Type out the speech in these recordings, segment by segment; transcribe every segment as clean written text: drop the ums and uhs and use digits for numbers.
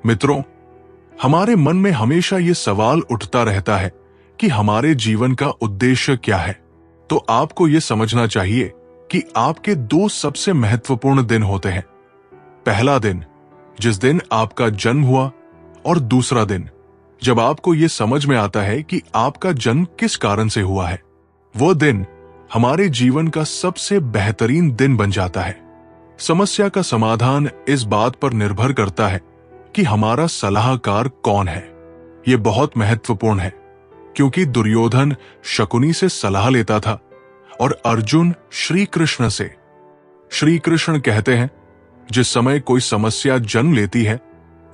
मित्रों, हमारे मन में हमेशा ये सवाल उठता रहता है कि हमारे जीवन का उद्देश्य क्या है। तो आपको ये समझना चाहिए कि आपके दो सबसे महत्वपूर्ण दिन होते हैं। पहला दिन, जिस दिन आपका जन्म हुआ, और दूसरा दिन, जब आपको ये समझ में आता है कि आपका जन्म किस कारण से हुआ है। वो दिन हमारे जीवन का सबसे बेहतरीन दिन बन जाता है। समस्या का समाधान इस बात पर निर्भर करता है कि हमारा सलाहकार कौन है। यह बहुत महत्वपूर्ण है, क्योंकि दुर्योधन शकुनी से सलाह लेता था और अर्जुन श्री कृष्ण से। श्री कृष्ण कहते हैं, जिस समय कोई समस्या जन्म लेती है,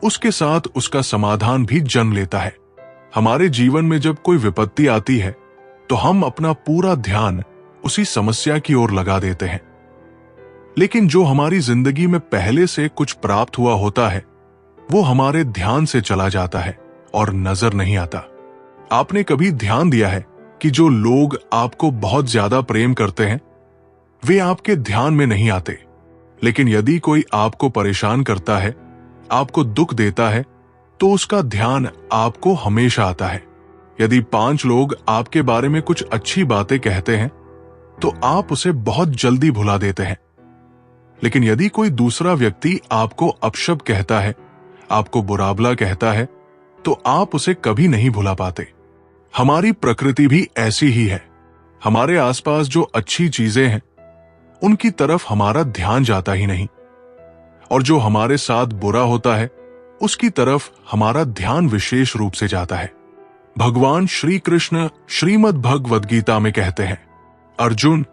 उसके साथ उसका समाधान भी जन्म लेता है। हमारे जीवन में जब कोई विपत्ति आती है, तो हम अपना पूरा ध्यान उसी समस्या की ओर लगा देते हैं। लेकिन जो हमारी जिंदगी में पहले से कुछ प्राप्त हुआ होता है, वो हमारे ध्यान से चला जाता है और नजर नहीं आता। आपने कभी ध्यान दिया है कि जो लोग आपको बहुत ज्यादा प्रेम करते हैं, वे आपके ध्यान में नहीं आते, लेकिन यदि कोई आपको परेशान करता है, आपको दुख देता है, तो उसका ध्यान आपको हमेशा आता है। यदि 5 लोग आपके बारे में कुछ अच्छी बातें कहते हैं, तो आप उसे बहुत जल्दी भुला देते हैं। लेकिन यदि कोई दूसरा व्यक्ति आपको अपशब्द कहता है, आपको बुरा भला कहता है, तो आप उसे कभी नहीं भुला पाते। हमारी प्रकृति भी ऐसी ही है। हमारे आसपास जो अच्छी चीजें हैं, उनकी तरफ हमारा ध्यान जाता ही नहीं, और जो हमारे साथ बुरा होता है, उसकी तरफ हमारा ध्यान विशेष रूप से जाता है। भगवान श्री कृष्ण श्रीमद् भगवद गीता में कहते हैं, अर्जुन,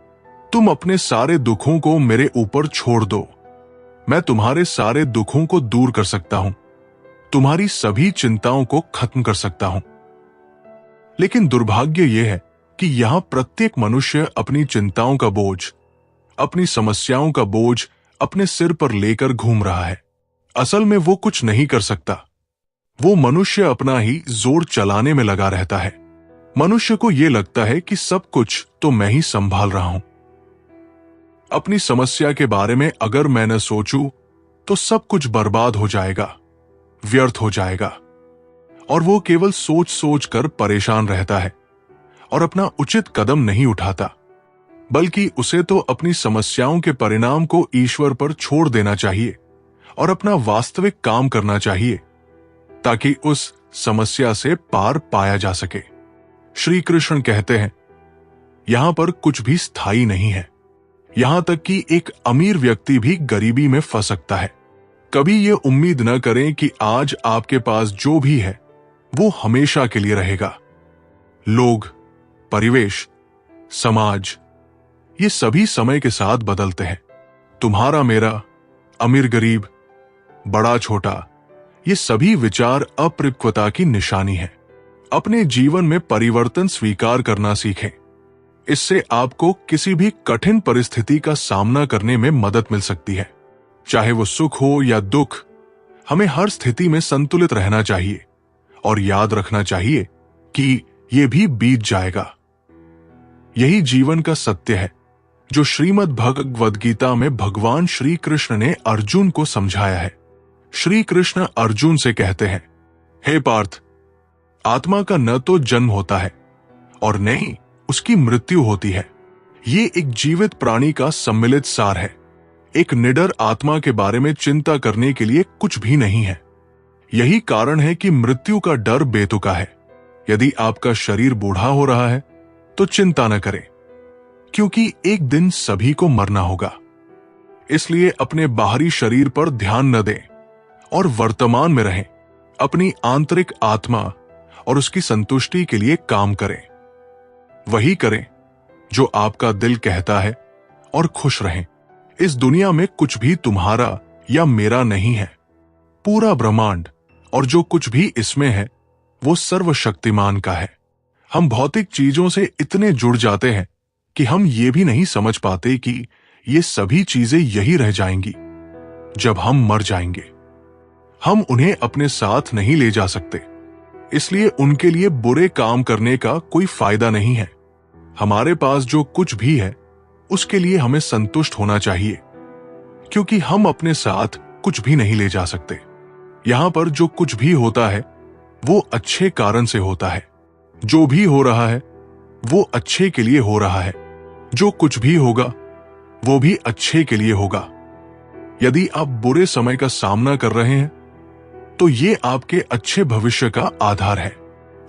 तुम अपने सारे दुखों को मेरे ऊपर छोड़ दो। मैं तुम्हारे सारे दुखों को दूर कर सकता हूं, तुम्हारी सभी चिंताओं को खत्म कर सकता हूं। लेकिन दुर्भाग्य यह है कि यहां प्रत्येक मनुष्य अपनी चिंताओं का बोझ, अपनी समस्याओं का बोझ अपने सिर पर लेकर घूम रहा है। असल में वो कुछ नहीं कर सकता। वो मनुष्य अपना ही जोर चलाने में लगा रहता है। मनुष्य को यह लगता है कि सब कुछ तो मैं ही संभाल रहा हूं। अपनी समस्या के बारे में अगर मैं न सोचूं, तो सब कुछ बर्बाद हो जाएगा, व्यर्थ हो जाएगा। और वो केवल सोच सोच कर परेशान रहता है और अपना उचित कदम नहीं उठाता, बल्कि उसे तो अपनी समस्याओं के परिणाम को ईश्वर पर छोड़ देना चाहिए और अपना वास्तविक काम करना चाहिए, ताकि उस समस्या से पार पाया जा सके। श्री कृष्ण कहते हैं, यहां पर कुछ भी स्थायी नहीं है। यहां तक कि एक अमीर व्यक्ति भी गरीबी में फंस सकता है। कभी ये उम्मीद न करें कि आज आपके पास जो भी है वो हमेशा के लिए रहेगा। लोग, परिवेश, समाज, ये सभी समय के साथ बदलते हैं। तुम्हारा मेरा, अमीर गरीब, बड़ा छोटा, ये सभी विचार अपरिक्वता की निशानी है। अपने जीवन में परिवर्तन स्वीकार करना सीखें। इससे आपको किसी भी कठिन परिस्थिति का सामना करने में मदद मिल सकती है। चाहे वो सुख हो या दुख, हमें हर स्थिति में संतुलित रहना चाहिए और याद रखना चाहिए कि ये भी बीत जाएगा। यही जीवन का सत्य है, जो श्रीमद् भगवद गीता में भगवान श्री कृष्ण ने अर्जुन को समझाया है। श्री कृष्ण अर्जुन से कहते हैं, हे पार्थ, आत्मा का न तो जन्म होता है और न ही उसकी मृत्यु होती है। ये एक जीवित प्राणी का सम्मिलित सार है। एक निडर आत्मा के बारे में चिंता करने के लिए कुछ भी नहीं है। यही कारण है कि मृत्यु का डर बेतुका है। यदि आपका शरीर बूढ़ा हो रहा है, तो चिंता न करें, क्योंकि एक दिन सभी को मरना होगा। इसलिए अपने बाहरी शरीर पर ध्यान न दें और वर्तमान में रहें। अपनी आंतरिक आत्मा और उसकी संतुष्टि के लिए काम करें। वही करें जो आपका दिल कहता है और खुश रहें। इस दुनिया में कुछ भी तुम्हारा या मेरा नहीं है। पूरा ब्रह्मांड और जो कुछ भी इसमें है, वो सर्वशक्तिमान का है। हम भौतिक चीजों से इतने जुड़ जाते हैं कि हम ये भी नहीं समझ पाते कि ये सभी चीजें यही रह जाएंगी जब हम मर जाएंगे। हम उन्हें अपने साथ नहीं ले जा सकते, इसलिए उनके लिए बुरे काम करने का कोई फायदा नहीं है। हमारे पास जो कुछ भी है, उसके लिए हमें संतुष्ट होना चाहिए, क्योंकि हम अपने साथ कुछ भी नहीं ले जा सकते। यहां पर जो कुछ भी होता है वो अच्छे कारण से होता है। जो भी हो रहा है वो अच्छे के लिए हो रहा है। जो कुछ भी होगा वो भी अच्छे के लिए होगा। यदि आप बुरे समय का सामना कर रहे हैं तो ये आपके अच्छे भविष्य का आधार है।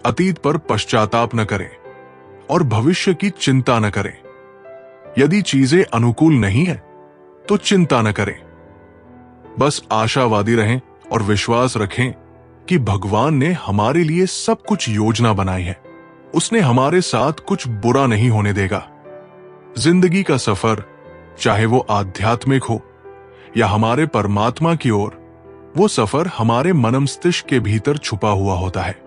अतीत पर पश्चाताप न करें और भविष्य की चिंता न करें। यदि चीजें अनुकूल नहीं है तो चिंता न करें। बस आशावादी रहें और विश्वास रखें कि भगवान ने हमारे लिए सब कुछ योजना बनाई है। उसने हमारे साथ कुछ बुरा नहीं होने देगा। जिंदगी का सफर, चाहे वो आध्यात्मिक हो या हमारे परमात्मा की ओर, वो सफर हमारे मनमस्तिष्क के भीतर छुपा हुआ होता है।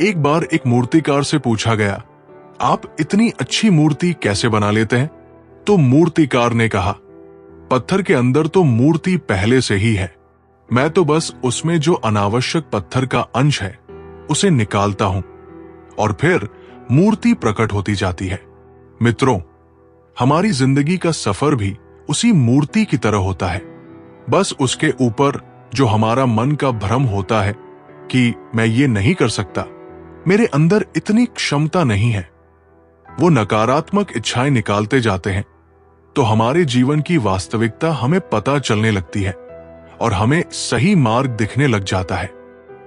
एक बार एक मूर्तिकार से पूछा गया, आप इतनी अच्छी मूर्ति कैसे बना लेते हैं? तो मूर्तिकार ने कहा, पत्थर के अंदर तो मूर्ति पहले से ही है। मैं तो बस उसमें जो अनावश्यक पत्थर का अंश है उसे निकालता हूं और फिर मूर्ति प्रकट होती जाती है। मित्रों, हमारी जिंदगी का सफर भी उसी मूर्ति की तरह होता है। बस उसके ऊपर जो हमारा मन का भ्रम होता है कि मैं ये नहीं कर सकता, मेरे अंदर इतनी क्षमता नहीं है, वो नकारात्मक इच्छाएं निकालते जाते हैं तो हमारे जीवन की वास्तविकता हमें पता चलने लगती है और हमें सही मार्ग दिखने लग जाता है।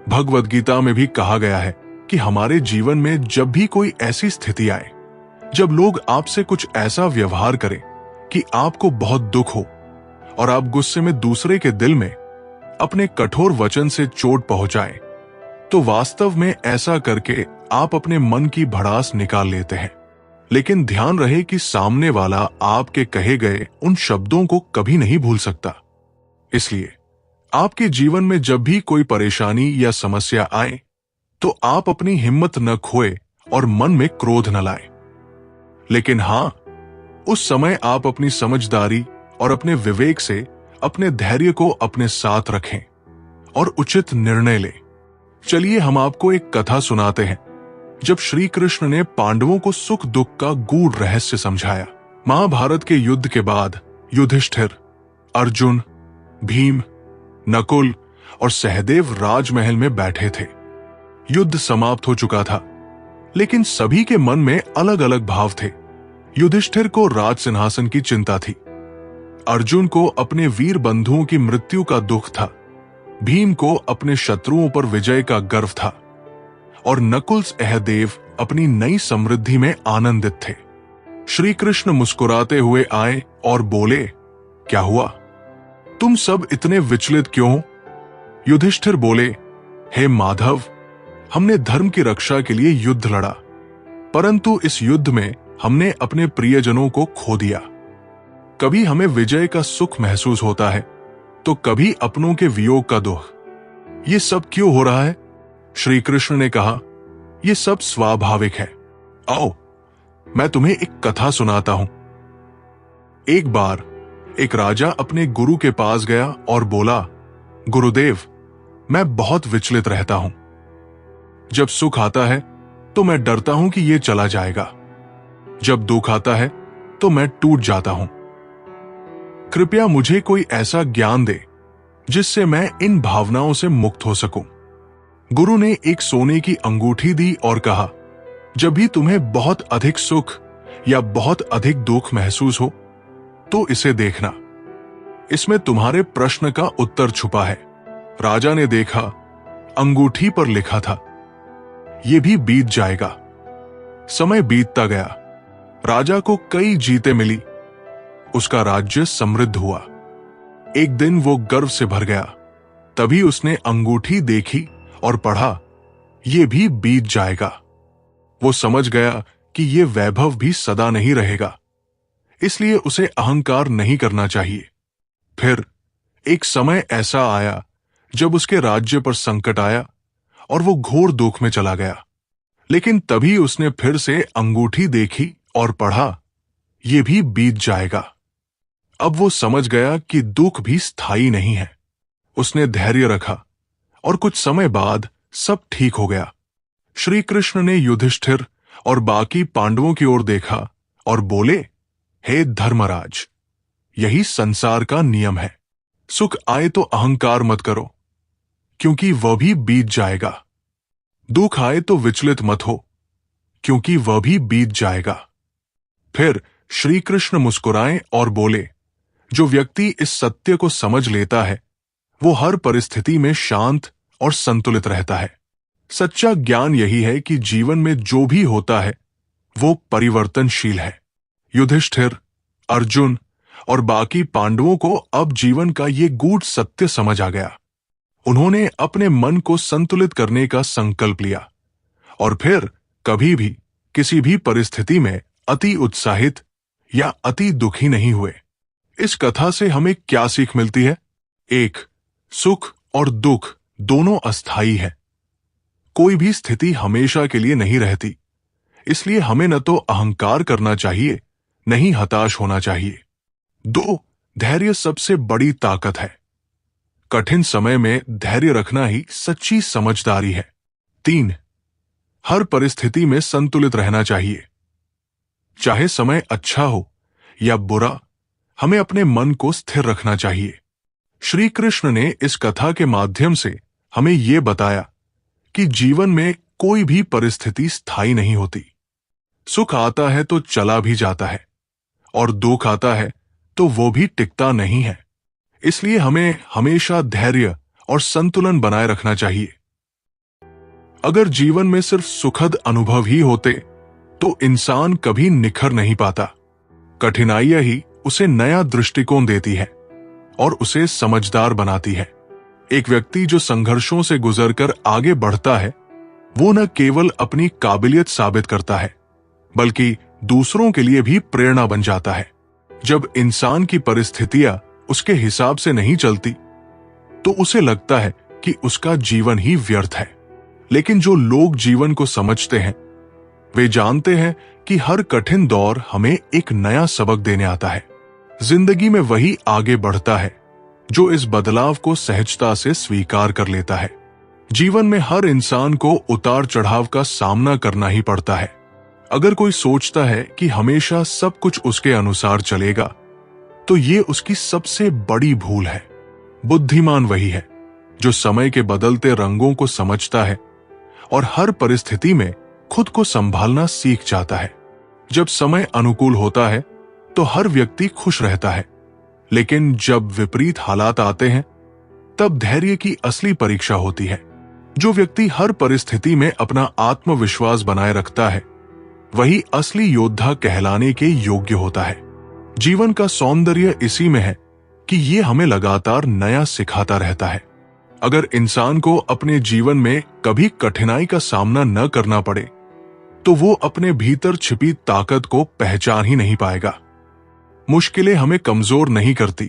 भगवद गीता में भी कहा गया है कि हमारे जीवन में जब भी कोई ऐसी स्थिति आए, जब लोग आपसे कुछ ऐसा व्यवहार करें कि आपको बहुत दुख हो और आप गुस्से में दूसरे के दिल में अपने कठोर वचन से चोट पहुंचाएं, तो वास्तव में ऐसा करके आप अपने मन की भड़ास निकाल लेते हैं। लेकिन ध्यान रहे कि सामने वाला आपके कहे गए उन शब्दों को कभी नहीं भूल सकता। इसलिए आपके जीवन में जब भी कोई परेशानी या समस्या आए तो आप अपनी हिम्मत न खोए और मन में क्रोध न लाएं। लेकिन हां, उस समय आप अपनी समझदारी और अपने विवेक से अपने धैर्य को अपने साथ रखें और उचित निर्णय लें। चलिए हम आपको एक कथा सुनाते हैं जब श्री कृष्ण ने पांडवों को सुख दुख का गूढ़ रहस्य समझाया। महाभारत के युद्ध के बाद युधिष्ठिर, अर्जुन, भीम, नकुल और सहदेव राजमहल में बैठे थे। युद्ध समाप्त हो चुका था, लेकिन सभी के मन में अलग अलग भाव थे। युधिष्ठिर को राज सिंहासन की चिंता थी, अर्जुन को अपने वीर बंधुओं की मृत्यु का दुख था, भीम को अपने शत्रुओं पर विजय का गर्व था और नकुल सहदेव अपनी नई समृद्धि में आनंदित थे। श्री कृष्ण मुस्कुराते हुए आए और बोले, क्या हुआ? तुम सब इतने विचलित क्यों हो? युधिष्ठिर बोले, हे माधव, हमने धर्म की रक्षा के लिए युद्ध लड़ा, परंतु इस युद्ध में हमने अपने प्रियजनों को खो दिया। कभी हमें विजय का सुख महसूस होता है तो कभी अपनों के वियोग का दुख। ये सब क्यों हो रहा है? श्री कृष्ण ने कहा, यह सब स्वाभाविक है। आओ मैं तुम्हें एक कथा सुनाता हूं। एक बार एक राजा अपने गुरु के पास गया और बोला, गुरुदेव, मैं बहुत विचलित रहता हूं। जब सुख आता है तो मैं डरता हूं कि यह चला जाएगा, जब दुख आता है तो मैं टूट जाता हूं। कृपया मुझे कोई ऐसा ज्ञान दे जिससे मैं इन भावनाओं से मुक्त हो सकूं। गुरु ने एक सोने की अंगूठी दी और कहा, जब भी तुम्हें बहुत अधिक सुख या बहुत अधिक दुख महसूस हो तो इसे देखना, इसमें तुम्हारे प्रश्न का उत्तर छुपा है। राजा ने देखा, अंगूठी पर लिखा था, यह भी बीत जाएगा। समय बीतता गया, राजा को कई जीतें मिली, उसका राज्य समृद्ध हुआ। एक दिन वो गर्व से भर गया, तभी उसने अंगूठी देखी और पढ़ा, यह भी बीत जाएगा। वो समझ गया कि यह वैभव भी सदा नहीं रहेगा, इसलिए उसे अहंकार नहीं करना चाहिए। फिर एक समय ऐसा आया जब उसके राज्य पर संकट आया और वो घोर दुख में चला गया। लेकिन तभी उसने फिर से अंगूठी देखी और पढ़ा, यह भी बीत जाएगा। अब वो समझ गया कि दुख भी स्थायी नहीं है। उसने धैर्य रखा और कुछ समय बाद सब ठीक हो गया। श्री कृष्ण ने युधिष्ठिर और बाकी पांडवों की ओर देखा और बोले, हे धर्मराज, यही संसार का नियम है। सुख आए तो अहंकार मत करो, क्योंकि वह भी बीत जाएगा। दुख आए तो विचलित मत हो, क्योंकि वह भी बीत जाएगा। फिर श्री कृष्ण मुस्कुराए और बोले, जो व्यक्ति इस सत्य को समझ लेता है वो हर परिस्थिति में शांत और संतुलित रहता है। सच्चा ज्ञान यही है कि जीवन में जो भी होता है वो परिवर्तनशील है। युधिष्ठिर, अर्जुन और बाकी पांडवों को अब जीवन का ये गूढ़ सत्य समझ आ गया। उन्होंने अपने मन को संतुलित करने का संकल्प लिया और फिर कभी भी किसी भी परिस्थिति में अति उत्साहित या अति दुखी नहीं हुए। इस कथा से हमें क्या सीख मिलती है? एक, सुख और दुख दोनों अस्थायी है। कोई भी स्थिति हमेशा के लिए नहीं रहती, इसलिए हमें न तो अहंकार करना चाहिए, न ही हताश होना चाहिए। दो, धैर्य सबसे बड़ी ताकत है। कठिन समय में धैर्य रखना ही सच्ची समझदारी है। तीन, हर परिस्थिति में संतुलित रहना चाहिए। चाहे समय अच्छा हो या बुरा, हमें अपने मन को स्थिर रखना चाहिए। श्री कृष्ण ने इस कथा के माध्यम से हमें यह बताया कि जीवन में कोई भी परिस्थिति स्थायी नहीं होती। सुख आता है तो चला भी जाता है और दुख आता है तो वो भी टिकता नहीं है। इसलिए हमें हमेशा धैर्य और संतुलन बनाए रखना चाहिए। अगर जीवन में सिर्फ सुखद अनुभव ही होते तो इंसान कभी निखर नहीं पाता। कठिनाइयां ही उसे नया दृष्टिकोण देती है और उसे समझदार बनाती है। एक व्यक्ति जो संघर्षों से गुजरकर आगे बढ़ता है वो न केवल अपनी काबिलियत साबित करता है बल्कि दूसरों के लिए भी प्रेरणा बन जाता है। जब इंसान की परिस्थितियां उसके हिसाब से नहीं चलती तो उसे लगता है कि उसका जीवन ही व्यर्थ है। लेकिन जो लोग जीवन को समझते हैं वे जानते हैं कि हर कठिन दौर हमें एक नया सबक देने आता है। जिंदगी में वही आगे बढ़ता है जो इस बदलाव को सहजता से स्वीकार कर लेता है। जीवन में हर इंसान को उतार चढ़ाव का सामना करना ही पड़ता है। अगर कोई सोचता है कि हमेशा सब कुछ उसके अनुसार चलेगा तो ये उसकी सबसे बड़ी भूल है। बुद्धिमान वही है जो समय के बदलते रंगों को समझता है और हर परिस्थिति में खुद को संभालना सीख जाता है। जब समय अनुकूल होता है तो हर व्यक्ति खुश रहता है, लेकिन जब विपरीत हालात आते हैं तब धैर्य की असली परीक्षा होती है। जो व्यक्ति हर परिस्थिति में अपना आत्मविश्वास बनाए रखता है वही असली योद्धा कहलाने के योग्य होता है। जीवन का सौंदर्य इसी में है कि ये हमें लगातार नया सिखाता रहता है। अगर इंसान को अपने जीवन में कभी कठिनाई का सामना न करना पड़े तो वो अपने भीतर छिपी ताकत को पहचान ही नहीं पाएगा। मुश्किलें हमें कमजोर नहीं करती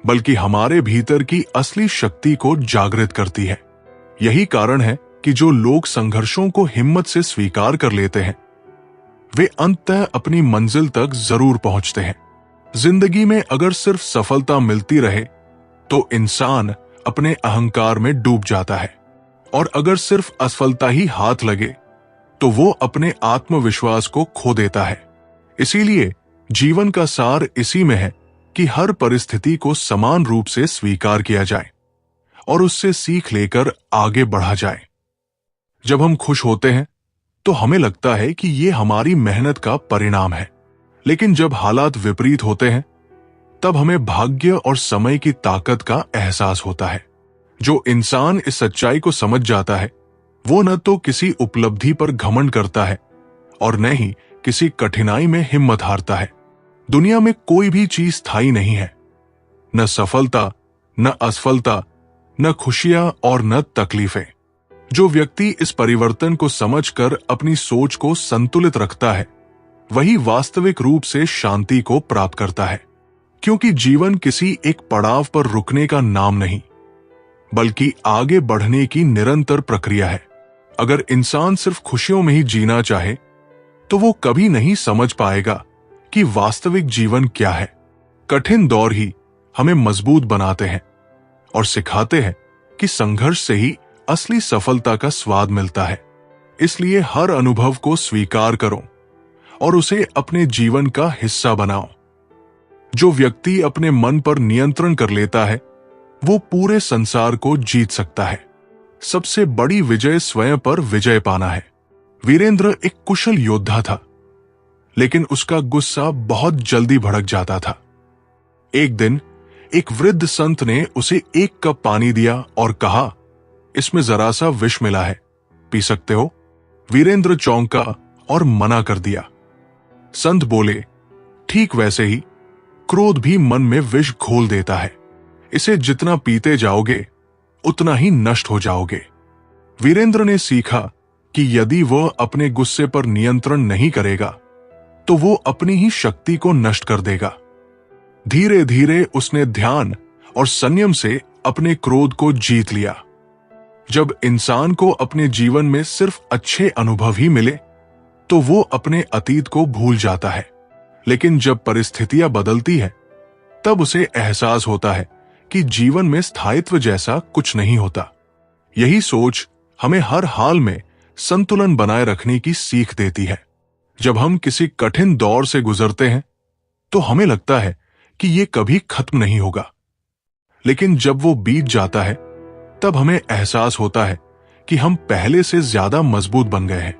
बल्कि हमारे भीतर की असली शक्ति को जागृत करती है। यही कारण है कि जो लोग संघर्षों को हिम्मत से स्वीकार कर लेते हैं वे अंततः अपनी मंजिल तक जरूर पहुंचते हैं। जिंदगी में अगर सिर्फ सफलता मिलती रहे तो इंसान अपने अहंकार में डूब जाता है और अगर सिर्फ असफलता ही हाथ लगे तो वो अपने आत्मविश्वास को खो देता है। इसीलिए जीवन का सार इसी में है कि हर परिस्थिति को समान रूप से स्वीकार किया जाए और उससे सीख लेकर आगे बढ़ा जाए। जब हम खुश होते हैं तो हमें लगता है कि ये हमारी मेहनत का परिणाम है, लेकिन जब हालात विपरीत होते हैं तब हमें भाग्य और समय की ताकत का एहसास होता है। जो इंसान इस सच्चाई को समझ जाता है वो न तो किसी उपलब्धि पर घमंड करता है और न ही किसी कठिनाई में हिम्मत हारता है। दुनिया में कोई भी चीज स्थायी नहीं है, न सफलता, न असफलता, न खुशियां और न तकलीफें। जो व्यक्ति इस परिवर्तन को समझकर अपनी सोच को संतुलित रखता है वही वास्तविक रूप से शांति को प्राप्त करता है, क्योंकि जीवन किसी एक पड़ाव पर रुकने का नाम नहीं बल्कि आगे बढ़ने की निरंतर प्रक्रिया है। अगर इंसान सिर्फ खुशियों में ही जीना चाहे तो वो कभी नहीं समझ पाएगा कि वास्तविक जीवन क्या है। कठिन दौर ही हमें मजबूत बनाते हैं और सिखाते हैं कि संघर्ष से ही असली सफलता का स्वाद मिलता है। इसलिए हर अनुभव को स्वीकार करो और उसे अपने जीवन का हिस्सा बनाओ। जो व्यक्ति अपने मन पर नियंत्रण कर लेता है वो पूरे संसार को जीत सकता है। सबसे बड़ी विजय स्वयं पर विजय पाना है। वीरेंद्र एक कुशल योद्धा था, लेकिन उसका गुस्सा बहुत जल्दी भड़क जाता था। एक दिन एक वृद्ध संत ने उसे एक कप पानी दिया और कहा, इसमें जरा सा विष मिला है, पी सकते हो? वीरेंद्र चौंका और मना कर दिया। संत बोले, ठीक वैसे ही क्रोध भी मन में विष घोल देता है, इसे जितना पीते जाओगे उतना ही नष्ट हो जाओगे। वीरेंद्र ने सीखा कि यदि वह अपने गुस्से पर नियंत्रण नहीं करेगा तो वो अपनी ही शक्ति को नष्ट कर देगा। धीरे धीरे उसने ध्यान और संयम से अपने क्रोध को जीत लिया। जब इंसान को अपने जीवन में सिर्फ अच्छे अनुभव ही मिले तो वो अपने अतीत को भूल जाता है, लेकिन जब परिस्थितियां बदलती है तब उसे एहसास होता है कि जीवन में स्थायित्व जैसा कुछ नहीं होता। यही सोच हमें हर हाल में संतुलन बनाए रखने की सीख देती है। जब हम किसी कठिन दौर से गुजरते हैं तो हमें लगता है कि ये कभी खत्म नहीं होगा, लेकिन जब वो बीत जाता है तब हमें एहसास होता है कि हम पहले से ज्यादा मजबूत बन गए हैं।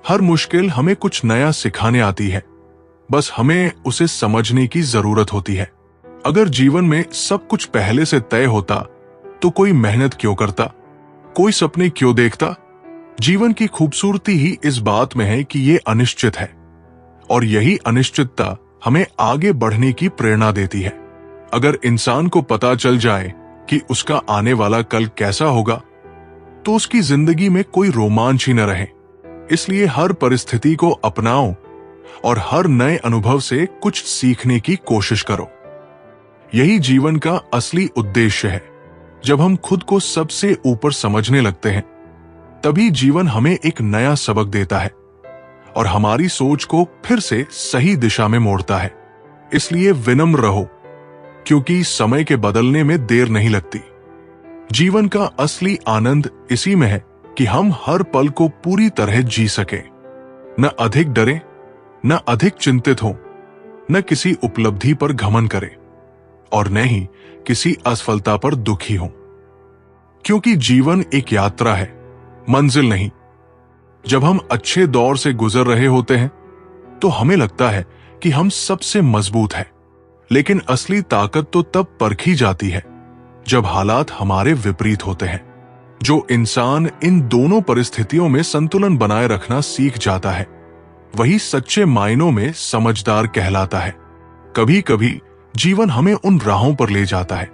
हर मुश्किल हमें कुछ नया सिखाने आती है, बस हमें उसे समझने की जरूरत होती है। अगर जीवन में सब कुछ पहले से तय होता तो कोई मेहनत क्यों करता, कोई सपने क्यों देखता? जीवन की खूबसूरती ही इस बात में है कि ये अनिश्चित है, और यही अनिश्चितता हमें आगे बढ़ने की प्रेरणा देती है। अगर इंसान को पता चल जाए कि उसका आने वाला कल कैसा होगा तो उसकी जिंदगी में कोई रोमांच ही न रहे। इसलिए हर परिस्थिति को अपनाओ और हर नए अनुभव से कुछ सीखने की कोशिश करो। यही जीवन का असली उद्देश्य है। जब हम खुद को सबसे ऊपर समझने लगते हैं तभी जीवन हमें एक नया सबक देता है और हमारी सोच को फिर से सही दिशा में मोड़ता है। इसलिए विनम्र रहो, क्योंकि समय के बदलने में देर नहीं लगती। जीवन का असली आनंद इसी में है कि हम हर पल को पूरी तरह जी सके, न अधिक डरे, न अधिक चिंतित हो, न किसी उपलब्धि पर घमंड करें और न ही किसी असफलता पर दुखी हो। क्योंकि जीवन एक यात्रा है, मंजिल नहीं। जब हम अच्छे दौर से गुजर रहे होते हैं तो हमें लगता है कि हम सबसे मजबूत हैं, लेकिन असली ताकत तो तब परखी जाती है जब हालात हमारे विपरीत होते हैं। जो इंसान इन दोनों परिस्थितियों में संतुलन बनाए रखना सीख जाता है वही सच्चे मायनों में समझदार कहलाता है। कभी कभी जीवन हमें उन राहों पर ले जाता है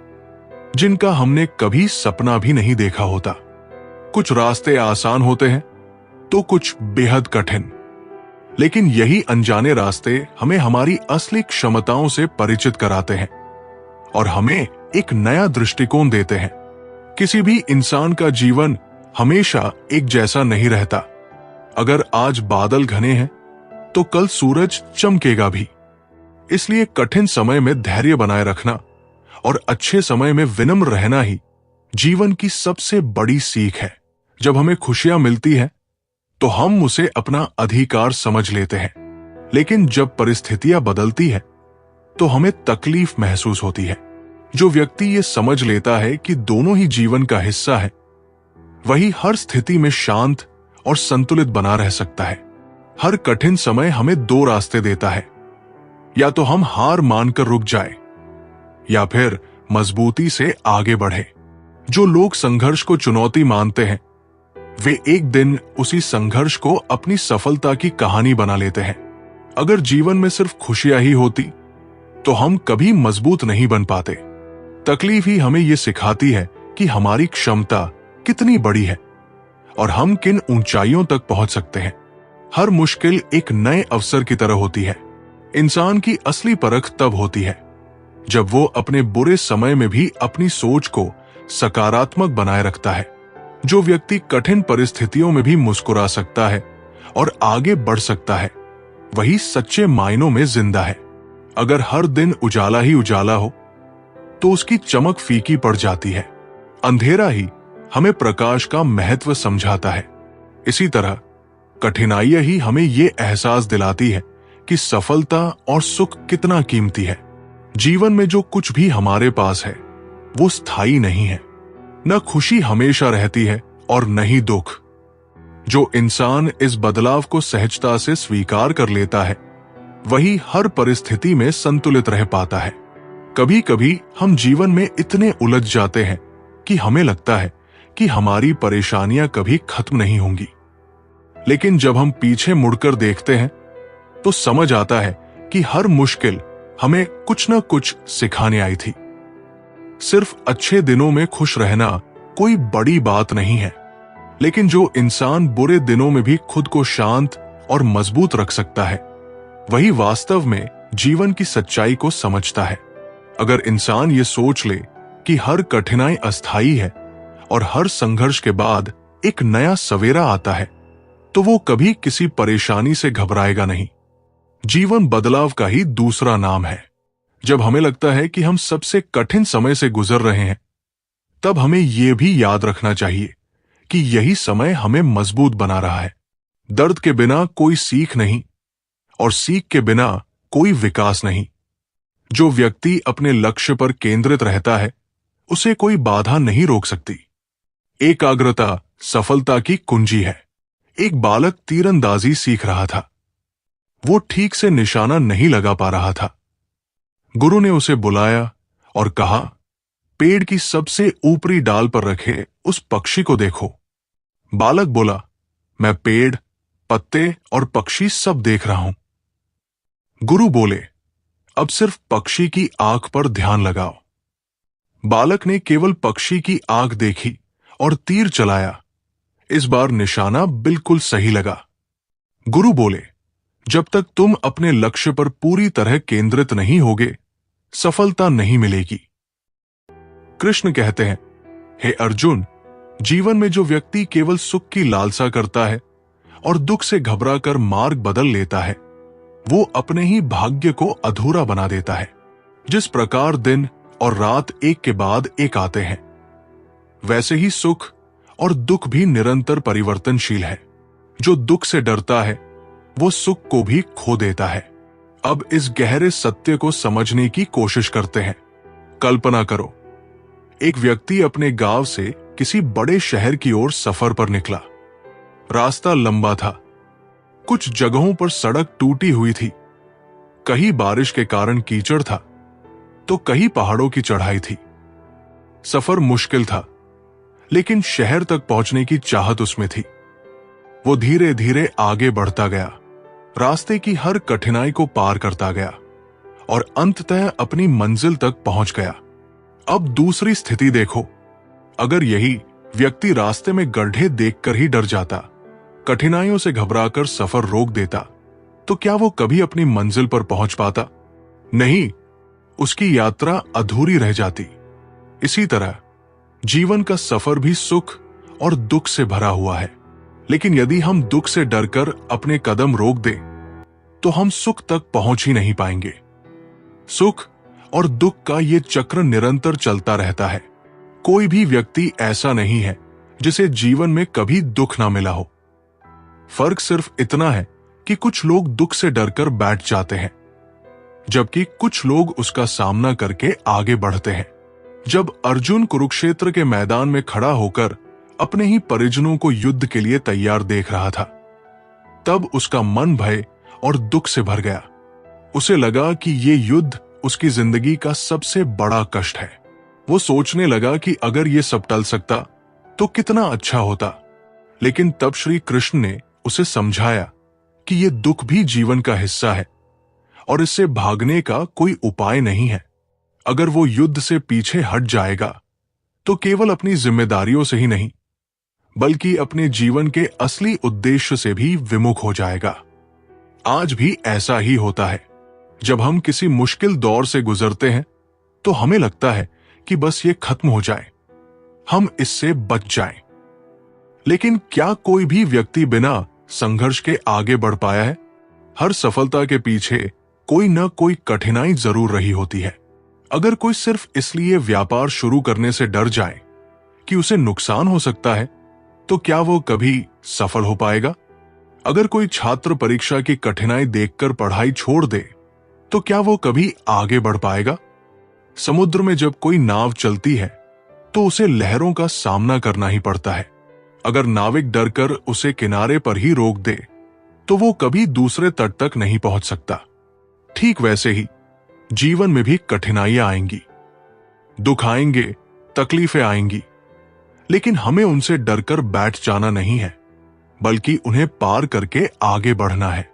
जिनका हमने कभी सपना भी नहीं देखा होता। कुछ रास्ते आसान होते हैं तो कुछ बेहद कठिन, लेकिन यही अनजाने रास्ते हमें हमारी असली क्षमताओं से परिचित कराते हैं और हमें एक नया दृष्टिकोण देते हैं। किसी भी इंसान का जीवन हमेशा एक जैसा नहीं रहता। अगर आज बादल घने हैं तो कल सूरज चमकेगा भी। इसलिए कठिन समय में धैर्य बनाए रखना और अच्छे समय में विनम्र रहना ही जीवन की सबसे बड़ी सीख है। जब हमें खुशियां मिलती हैं तो हम उसे अपना अधिकार समझ लेते हैं, लेकिन जब परिस्थितियां बदलती है तो हमें तकलीफ महसूस होती है। जो व्यक्ति ये समझ लेता है कि दोनों ही जीवन का हिस्सा है वही हर स्थिति में शांत और संतुलित बना रह सकता है। हर कठिन समय हमें दो रास्ते देता है, या तो हम हार मानकर रुक जाए या फिर मजबूती से आगे बढ़े। जो लोग संघर्ष को चुनौती मानते हैं वे एक दिन उसी संघर्ष को अपनी सफलता की कहानी बना लेते हैं। अगर जीवन में सिर्फ खुशियां ही होती तो हम कभी मजबूत नहीं बन पाते। तकलीफ ही हमें यह सिखाती है कि हमारी क्षमता कितनी बड़ी है और हम किन ऊंचाइयों तक पहुंच सकते हैं। हर मुश्किल एक नए अवसर की तरह होती है। इंसान की असली परख तब होती है जब वो अपने बुरे समय में भी अपनी सोच को सकारात्मक बनाए रखता है। जो व्यक्ति कठिन परिस्थितियों में भी मुस्कुरा सकता है और आगे बढ़ सकता है वही सच्चे मायनों में जिंदा है। अगर हर दिन उजाला ही उजाला हो तो उसकी चमक फीकी पड़ जाती है। अंधेरा ही हमें प्रकाश का महत्व समझाता है। इसी तरह कठिनाइयां ही हमें ये एहसास दिलाती है कि सफलता और सुख कितना कीमती है। जीवन में जो कुछ भी हमारे पास है वो स्थायी नहीं है। न खुशी हमेशा रहती है और न ही दुख। जो इंसान इस बदलाव को सहजता से स्वीकार कर लेता है वही हर परिस्थिति में संतुलित रह पाता है। कभी कभी हम जीवन में इतने उलझ जाते हैं कि हमें लगता है कि हमारी परेशानियां कभी खत्म नहीं होंगी, लेकिन जब हम पीछे मुड़कर देखते हैं तो समझ आता है कि हर मुश्किल हमें कुछ न कुछ सिखाने आई थी। सिर्फ अच्छे दिनों में खुश रहना कोई बड़ी बात नहीं है, लेकिन जो इंसान बुरे दिनों में भी खुद को शांत और मजबूत रख सकता है वही वास्तव में जीवन की सच्चाई को समझता है। अगर इंसान ये सोच ले कि हर कठिनाई अस्थायी है और हर संघर्ष के बाद एक नया सवेरा आता है, तो वो कभी किसी परेशानी से घबराएगा नहीं। जीवन बदलाव का ही दूसरा नाम है। जब हमें लगता है कि हम सबसे कठिन समय से गुजर रहे हैं, तब हमें यह भी याद रखना चाहिए कि यही समय हमें मजबूत बना रहा है। दर्द के बिना कोई सीख नहीं और सीख के बिना कोई विकास नहीं। जो व्यक्ति अपने लक्ष्य पर केंद्रित रहता है उसे कोई बाधा नहीं रोक सकती। एकाग्रता सफलता की कुंजी है। एक बालक तीरंदाजी सीख रहा था। वो ठीक से निशाना नहीं लगा पा रहा था। गुरु ने उसे बुलाया और कहा, पेड़ की सबसे ऊपरी डाल पर रखे उस पक्षी को देखो। बालक बोला, मैं पेड़, पत्ते और पक्षी सब देख रहा हूं। गुरु बोले, अब सिर्फ पक्षी की आंख पर ध्यान लगाओ। बालक ने केवल पक्षी की आंख देखी और तीर चलाया। इस बार निशाना बिल्कुल सही लगा। गुरु बोले, जब तक तुम अपने लक्ष्य पर पूरी तरह केंद्रित नहीं होगे, सफलता नहीं मिलेगी। कृष्ण कहते हैं, हे अर्जुन, जीवन में जो व्यक्ति केवल सुख की लालसा करता है और दुख से घबराकर मार्ग बदल लेता है, वो अपने ही भाग्य को अधूरा बना देता है। जिस प्रकार दिन और रात एक के बाद एक आते हैं, वैसे ही सुख और दुख भी निरंतर परिवर्तनशील है। जो दुख से डरता है वो सुख को भी खो देता है। अब इस गहरे सत्य को समझने की कोशिश करते हैं। कल्पना करो, एक व्यक्ति अपने गांव से किसी बड़े शहर की ओर सफर पर निकला। रास्ता लंबा था। कुछ जगहों पर सड़क टूटी हुई थी। कहीं बारिश के कारण कीचड़ था तो कहीं पहाड़ों की चढ़ाई थी। सफर मुश्किल था, लेकिन शहर तक पहुंचने की चाहत उसमें थी। वो धीरे धीरे आगे बढ़ता गया, रास्ते की हर कठिनाई को पार करता गया और अंततः अपनी मंजिल तक पहुंच गया। अब दूसरी स्थिति देखो। अगर यही व्यक्ति रास्ते में गड्ढे देखकर ही डर जाता, कठिनाइयों से घबराकर सफर रोक देता, तो क्या वो कभी अपनी मंजिल पर पहुंच पाता? नहीं, उसकी यात्रा अधूरी रह जाती। इसी तरह जीवन का सफर भी सुख और दुख से भरा हुआ है, लेकिन यदि हम दुख से डरकर अपने कदम रोक दें, तो हम सुख तक पहुंच ही नहीं पाएंगे। सुख और दुख का ये चक्र निरंतर चलता रहता है। कोई भी व्यक्ति ऐसा नहीं है जिसे जीवन में कभी दुख ना मिला हो। फर्क सिर्फ इतना है कि कुछ लोग दुख से डरकर बैठ जाते हैं, जबकि कुछ लोग उसका सामना करके आगे बढ़ते हैं। जब अर्जुन कुरुक्षेत्र के मैदान में खड़ा होकर अपने ही परिजनों को युद्ध के लिए तैयार देख रहा था, तब उसका मन भय और दुख से भर गया। उसे लगा कि ये युद्ध उसकी जिंदगी का सबसे बड़ा कष्ट है। वो सोचने लगा कि अगर ये सब टल सकता तो कितना अच्छा होता। लेकिन तब श्री कृष्ण ने उसे समझाया कि ये दुख भी जीवन का हिस्सा है और इससे भागने का कोई उपाय नहीं है। अगर वो युद्ध से पीछे हट जाएगा तो केवल अपनी जिम्मेदारियों से ही नहीं, बल्कि अपने जीवन के असली उद्देश्य से भी विमुख हो जाएगा। आज भी ऐसा ही होता है। जब हम किसी मुश्किल दौर से गुजरते हैं तो हमें लगता है कि बस ये खत्म हो जाए, हम इससे बच जाएं। लेकिन क्या कोई भी व्यक्ति बिना संघर्ष के आगे बढ़ पाया है? हर सफलता के पीछे कोई न कोई कठिनाई जरूर रही होती है। अगर कोई सिर्फ इसलिए व्यापार शुरू करने से डर जाए कि उसे नुकसान हो सकता है, तो क्या वो कभी सफल हो पाएगा? अगर कोई छात्र परीक्षा की कठिनाई देखकर पढ़ाई छोड़ दे, तो क्या वो कभी आगे बढ़ पाएगा? समुद्र में जब कोई नाव चलती है तो उसे लहरों का सामना करना ही पड़ता है। अगर नाविक डरकर उसे किनारे पर ही रोक दे तो वो कभी दूसरे तट तक नहीं पहुंच सकता। ठीक वैसे ही जीवन में भी कठिनाइयां आएंगी, दुख आएंगे, तकलीफें आएंगी, लेकिन हमें उनसे डरकर बैठ जाना नहीं है, बल्कि उन्हें पार करके आगे बढ़ना है।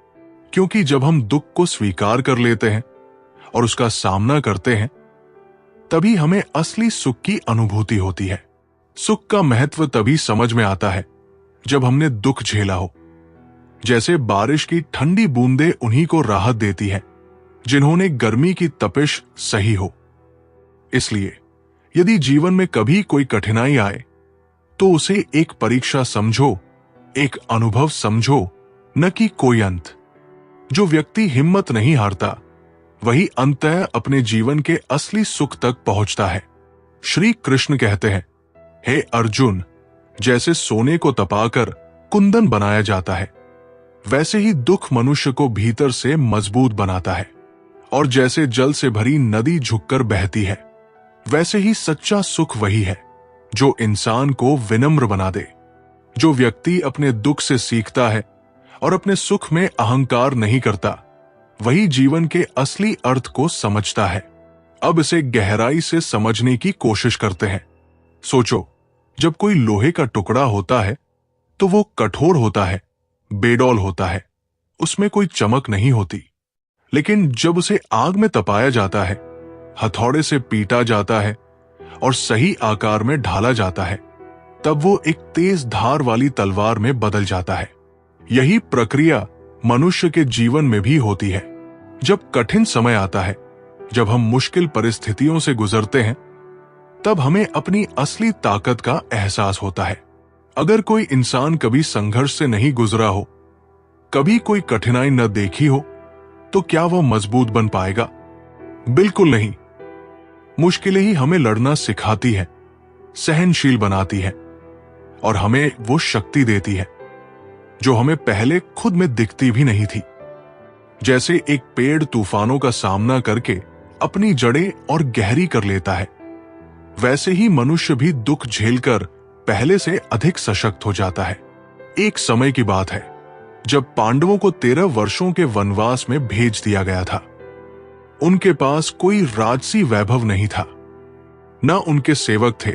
क्योंकि जब हम दुख को स्वीकार कर लेते हैं और उसका सामना करते हैं, तभी हमें असली सुख की अनुभूति होती है। सुख का महत्व तभी समझ में आता है जब हमने दुख झेला हो। जैसे बारिश की ठंडी बूंदें उन्हीं को राहत देती है जिन्होंने गर्मी की तपिश सही हो। इसलिए यदि जीवन में कभी कोई कठिनाई आए तो उसे एक परीक्षा समझो, एक अनुभव समझो, न कि कोई अंत। जो व्यक्ति हिम्मत नहीं हारता वही अंततः अपने जीवन के असली सुख तक पहुंचता है। श्री कृष्ण कहते हैं, हे अर्जुन, जैसे सोने को तपाकर कुंदन बनाया जाता है, वैसे ही दुख मनुष्य को भीतर से मजबूत बनाता है। और जैसे जल से भरी नदी झुककर बहती है, वैसे ही सच्चा सुख वही है जो इंसान को विनम्र बना दे। जो व्यक्ति अपने दुख से सीखता है और अपने सुख में अहंकार नहीं करता, वही जीवन के असली अर्थ को समझता है। अब इसे गहराई से समझने की कोशिश करते हैं। सोचो, जब कोई लोहे का टुकड़ा होता है तो वो कठोर होता है, बेडौल होता है, उसमें कोई चमक नहीं होती। लेकिन जब उसे आग में तपाया जाता है, हथौड़े से पीटा जाता है और सही आकार में ढाला जाता है, तब वो एक तेज धार वाली तलवार में बदल जाता है। यही प्रक्रिया मनुष्य के जीवन में भी होती है। जब कठिन समय आता है, जब हम मुश्किल परिस्थितियों से गुजरते हैं, तब हमें अपनी असली ताकत का एहसास होता है। अगर कोई इंसान कभी संघर्ष से नहीं गुजरा हो, कभी कोई कठिनाई न देखी हो, तो क्या वह मजबूत बन पाएगा? बिल्कुल नहीं। मुश्किलें ही हमें लड़ना सिखाती है, सहनशील बनाती है और हमें वो शक्ति देती है जो हमें पहले खुद में दिखती भी नहीं थी। जैसे एक पेड़ तूफानों का सामना करके अपनी जड़ें और गहरी कर लेता है, वैसे ही मनुष्य भी दुख झेलकर पहले से अधिक सशक्त हो जाता है। एक समय की बात है जब पांडवों को 13 वर्षों के वनवास में भेज दिया गया था। उनके पास कोई राजसी वैभव नहीं था, न उनके सेवक थे,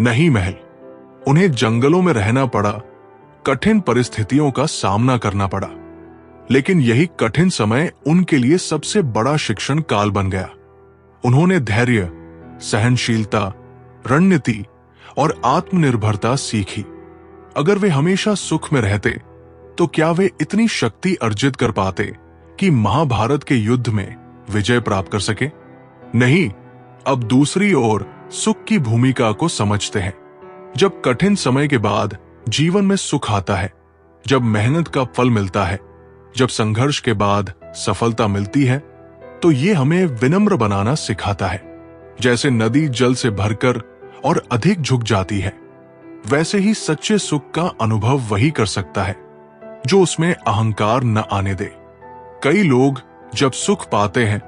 न ही महल। उन्हें जंगलों में रहना पड़ा, कठिन परिस्थितियों का सामना करना पड़ा। लेकिन यही कठिन समय उनके लिए सबसे बड़ा शिक्षण काल बन गया। उन्होंने धैर्य, सहनशीलता, रणनीति और आत्मनिर्भरता सीखी। अगर वे हमेशा सुख में रहते तो क्या वे इतनी शक्ति अर्जित कर पाते कि महाभारत के युद्ध में विजय प्राप्त कर सके? नहीं। अब दूसरी ओर सुख की भूमिका को समझते हैं। जब कठिन समय के बाद जीवन में सुख आता है, जब मेहनत का फल मिलता है, जब संघर्ष के बाद सफलता मिलती है, तो ये हमें विनम्र बनाना सिखाता है। जैसे नदी जल से भरकर और अधिक झुक जाती है, वैसे ही सच्चे सुख का अनुभव वही कर सकता है जो उसमें अहंकार न आने दे। कई लोग जब सुख पाते हैं,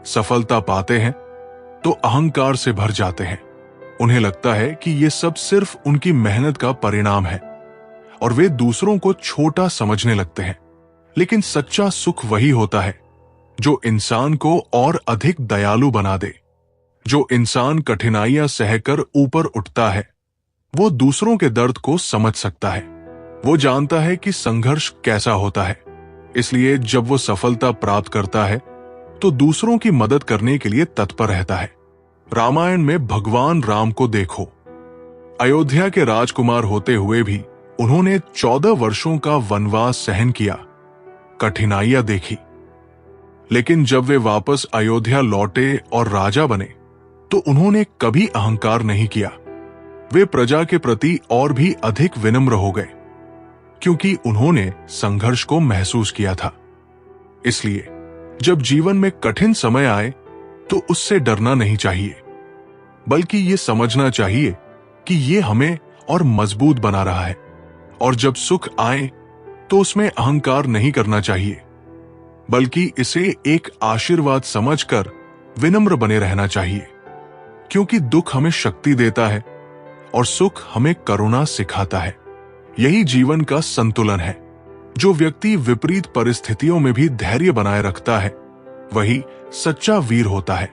सफलता पाते हैं, तो अहंकार से भर जाते हैं। उन्हें लगता है कि ये सब सिर्फ उनकी मेहनत का परिणाम है और वे दूसरों को छोटा समझने लगते हैं। लेकिन सच्चा सुख वही होता है जो इंसान को और अधिक दयालु बना दे। जो इंसान कठिनाइयां सहकर ऊपर उठता है, वो दूसरों के दर्द को समझ सकता है। वो जानता है कि संघर्ष कैसा होता है, इसलिए जब वो सफलता प्राप्त करता है तो दूसरों की मदद करने के लिए तत्पर रहता है। रामायण में भगवान राम को देखो। अयोध्या के राजकुमार होते हुए भी उन्होंने 14 वर्षों का वनवास सहन किया, कठिनाइयां देखी। लेकिन जब वे वापस अयोध्या लौटे और राजा बने तो उन्होंने कभी अहंकार नहीं किया। वे प्रजा के प्रति और भी अधिक विनम्र हो गए, क्योंकि उन्होंने संघर्ष को महसूस किया था। इसलिए जब जीवन में कठिन समय आए तो उससे डरना नहीं चाहिए, बल्कि ये समझना चाहिए कि ये हमें और मजबूत बना रहा है। और जब सुख आए तो उसमें अहंकार नहीं करना चाहिए, बल्कि इसे एक आशीर्वाद समझकर विनम्र बने रहना चाहिए। क्योंकि दुख हमें शक्ति देता है और सुख हमें करुणा सिखाता है। यही जीवन का संतुलन है। जो व्यक्ति विपरीत परिस्थितियों में भी धैर्य बनाए रखता है वही सच्चा वीर होता है।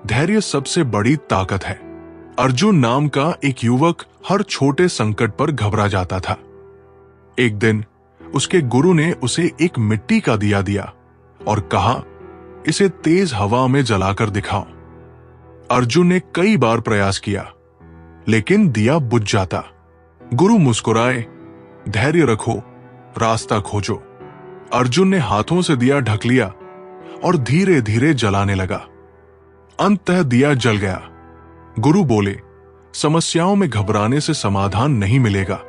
धैर्य सबसे बड़ी ताकत है। अर्जुन नाम का एक युवक हर छोटे संकट पर घबरा जाता था। एक दिन उसके गुरु ने उसे एक मिट्टी का दिया दिया और कहा, इसे तेज हवा में जलाकर दिखाओ। अर्जुन ने कई बार प्रयास किया, लेकिन दिया बुझ जाता। गुरु मुस्कुराए, धैर्य रखो, रास्ता खोजो। अर्जुन ने हाथों से दिया ढक लिया और धीरे धीरे जलाने लगा। अंततः दिया जल गया। गुरु बोले, समस्याओं में घबराने से समाधान नहीं मिलेगा।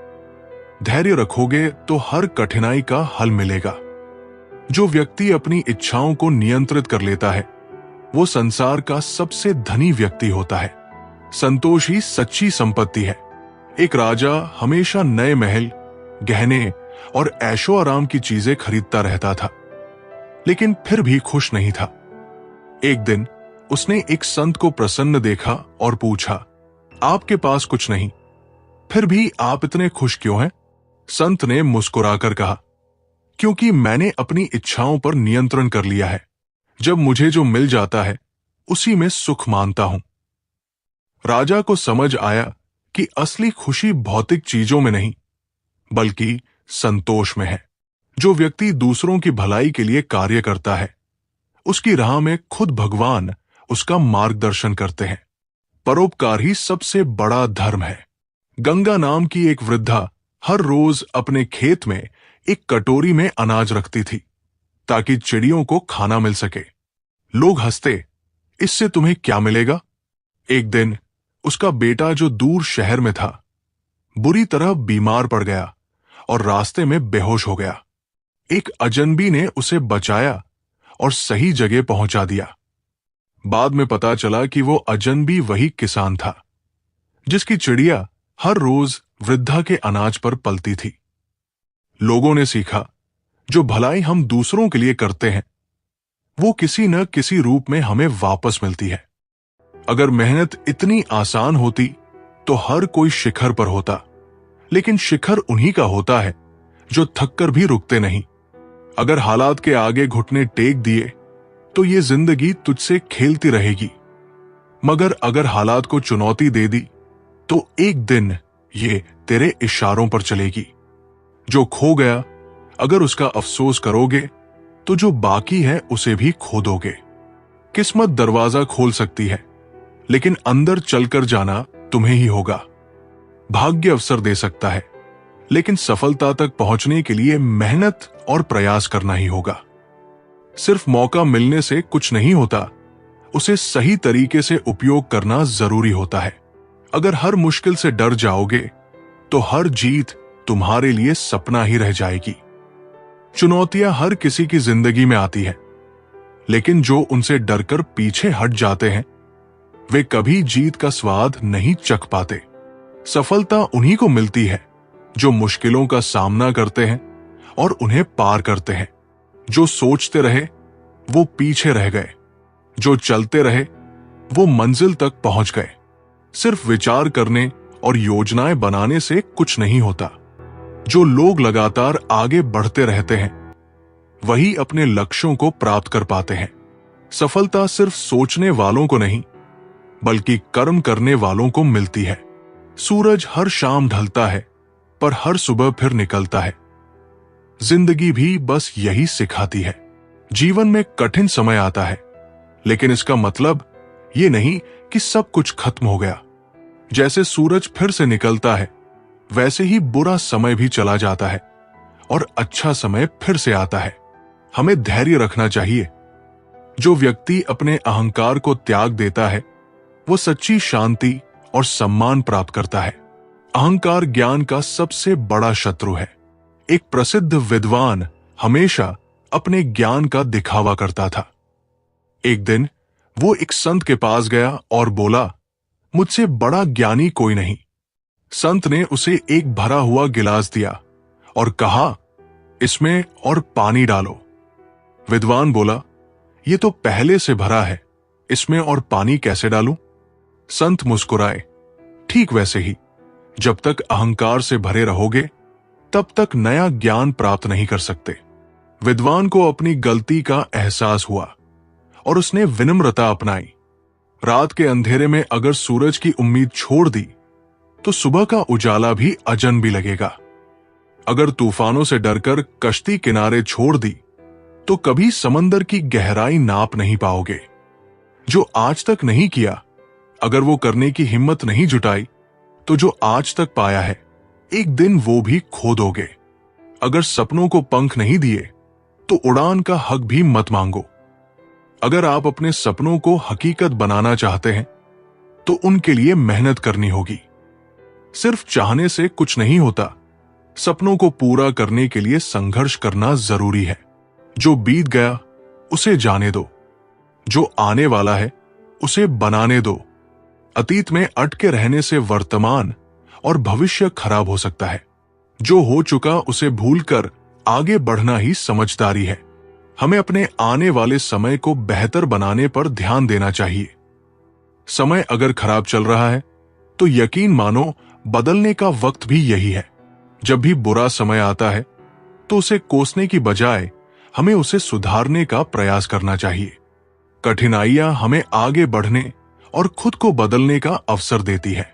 धैर्य रखोगे तो हर कठिनाई का हल मिलेगा। जो व्यक्ति अपनी इच्छाओं को नियंत्रित कर लेता है वो संसार का सबसे धनी व्यक्ति होता है। संतोष ही सच्ची संपत्ति है। एक राजा हमेशा नए महल, गहने और ऐशो आराम की चीजें खरीदता रहता था, लेकिन फिर भी खुश नहीं था। एक दिन उसने एक संत को प्रसन्न देखा और पूछा, आपके पास कुछ नहीं, फिर भी आप इतने खुश क्यों हैं? संत ने मुस्कुराकर कहा, क्योंकि मैंने अपनी इच्छाओं पर नियंत्रण कर लिया है। जब मुझे जो मिल जाता है उसी में सुख मानता हूं। राजा को समझ आया कि असली खुशी भौतिक चीजों में नहीं बल्कि संतोष में है। जो व्यक्ति दूसरों की भलाई के लिए कार्य करता है उसकी राह में खुद भगवान उसका मार्गदर्शन करते हैं। परोपकार ही सबसे बड़ा धर्म है। गंगा नाम की एक वृद्धा हर रोज अपने खेत में एक कटोरी में अनाज रखती थी ताकि चिड़ियों को खाना मिल सके। लोग हंसते, इससे तुम्हें क्या मिलेगा? एक दिन उसका बेटा जो दूर शहर में था बुरी तरह बीमार पड़ गया और रास्ते में बेहोश हो गया। एक अजनबी ने उसे बचाया और सही जगह पहुंचा दिया। बाद में पता चला कि वो अजनबी वही किसान था जिसकी चिड़िया हर रोज वृद्धा के अनाज पर पलती थी। लोगों ने सीखा, जो भलाई हम दूसरों के लिए करते हैं वो किसी न किसी रूप में हमें वापस मिलती है। अगर मेहनत इतनी आसान होती तो हर कोई शिखर पर होता, लेकिन शिखर उन्हीं का होता है जो थककर भी रुकते नहीं। अगर हालात के आगे घुटने टेक दिए तो ये जिंदगी तुझसे खेलती रहेगी, मगर अगर हालात को चुनौती दे दी तो एक दिन ये तेरे इशारों पर चलेगी। जो खो गया अगर उसका अफसोस करोगे तो जो बाकी है उसे भी खो दोगे। किस्मत दरवाजा खोल सकती है, लेकिन अंदर चलकर जाना तुम्हें ही होगा। भाग्य अवसर दे सकता है, लेकिन सफलता तक पहुंचने के लिए मेहनत और प्रयास करना ही होगा। सिर्फ मौका मिलने से कुछ नहीं होता, उसे सही तरीके से उपयोग करना जरूरी होता है। अगर हर मुश्किल से डर जाओगे तो हर जीत तुम्हारे लिए सपना ही रह जाएगी। चुनौतियां हर किसी की जिंदगी में आती है, लेकिन जो उनसे डरकर पीछे हट जाते हैं वे कभी जीत का स्वाद नहीं चख पाते। सफलता उन्हीं को मिलती है जो मुश्किलों का सामना करते हैं और उन्हें पार करते हैं। जो सोचते रहे वो पीछे रह गए, जो चलते रहे वो मंजिल तक पहुंच गए। सिर्फ विचार करने और योजनाएं बनाने से कुछ नहीं होता। जो लोग लगातार आगे बढ़ते रहते हैं वही अपने लक्ष्यों को प्राप्त कर पाते हैं। सफलता सिर्फ सोचने वालों को नहीं बल्कि कर्म करने वालों को मिलती है। सूरज हर शाम ढलता है पर हर सुबह फिर निकलता है। जिंदगी भी बस यही सिखाती है। जीवन में कठिन समय आता है, लेकिन इसका मतलब ये नहीं कि सब कुछ खत्म हो गया। जैसे सूरज फिर से निकलता है वैसे ही बुरा समय भी चला जाता है और अच्छा समय फिर से आता है। हमें धैर्य रखना चाहिए। जो व्यक्ति अपने अहंकार को त्याग देता है वो सच्ची शांति और सम्मान प्राप्त करता है। अहंकार ज्ञान का सबसे बड़ा शत्रु है। एक प्रसिद्ध विद्वान हमेशा अपने ज्ञान का दिखावा करता था। एक दिन वो एक संत के पास गया और बोला, मुझसे बड़ा ज्ञानी कोई नहीं। संत ने उसे एक भरा हुआ गिलास दिया और कहा, इसमें और पानी डालो। विद्वान बोला, ये तो पहले से भरा है, इसमें और पानी कैसे डालूं? संत मुस्कुराए, ठीक वैसे ही जब तक अहंकार से भरे रहोगे तब तक नया ज्ञान प्राप्त नहीं कर सकते। विद्वान को अपनी गलती का एहसास हुआ और उसने विनम्रता अपनाई। रात के अंधेरे में अगर सूरज की उम्मीद छोड़ दी तो सुबह का उजाला भी अजनबी लगेगा। अगर तूफानों से डरकर कश्ती किनारे छोड़ दी तो कभी समंदर की गहराई नाप नहीं पाओगे। जो आज तक नहीं किया, अगर वो करने की हिम्मत नहीं जुटाई तो जो आज तक पाया है एक दिन वो भी खो दोगे। अगर सपनों को पंख नहीं दिए तो उड़ान का हक भी मत मांगो। अगर आप अपने सपनों को हकीकत बनाना चाहते हैं तो उनके लिए मेहनत करनी होगी। सिर्फ चाहने से कुछ नहीं होता, सपनों को पूरा करने के लिए संघर्ष करना जरूरी है। जो बीत गया उसे जाने दो, जो आने वाला है उसे बनाने दो। अतीत में अटके रहने से वर्तमान और भविष्य खराब हो सकता है। जो हो चुका उसे भूलकर आगे बढ़ना ही समझदारी है। हमें अपने आने वाले समय को बेहतर बनाने पर ध्यान देना चाहिए। समय अगर खराब चल रहा है तो यकीन मानो बदलने का वक्त भी यही है। जब भी बुरा समय आता है तो उसे कोसने की बजाय हमें उसे सुधारने का प्रयास करना चाहिए। कठिनाइयां हमें आगे बढ़ने और खुद को बदलने का अवसर देती है।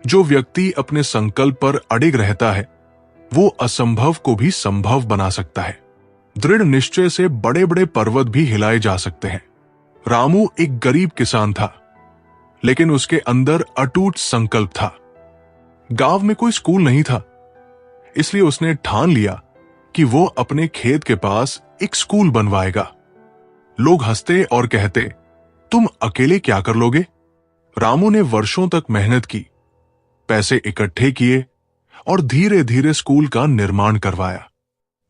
जो व्यक्ति अपने संकल्प पर अडिग रहता है वो असंभव को भी संभव बना सकता है। दृढ़ निश्चय से बड़े बड़े पर्वत भी हिलाए जा सकते हैं। रामू एक गरीब किसान था, लेकिन उसके अंदर अटूट संकल्प था। गांव में कोई स्कूल नहीं था, इसलिए उसने ठान लिया कि वो अपने खेत के पास एक स्कूल बनवाएगा। लोग हंसते और कहते, तुम अकेले क्या कर लोगे? रामू ने वर्षों तक मेहनत की, पैसे इकट्ठे किए और धीरे धीरे स्कूल का निर्माण करवाया।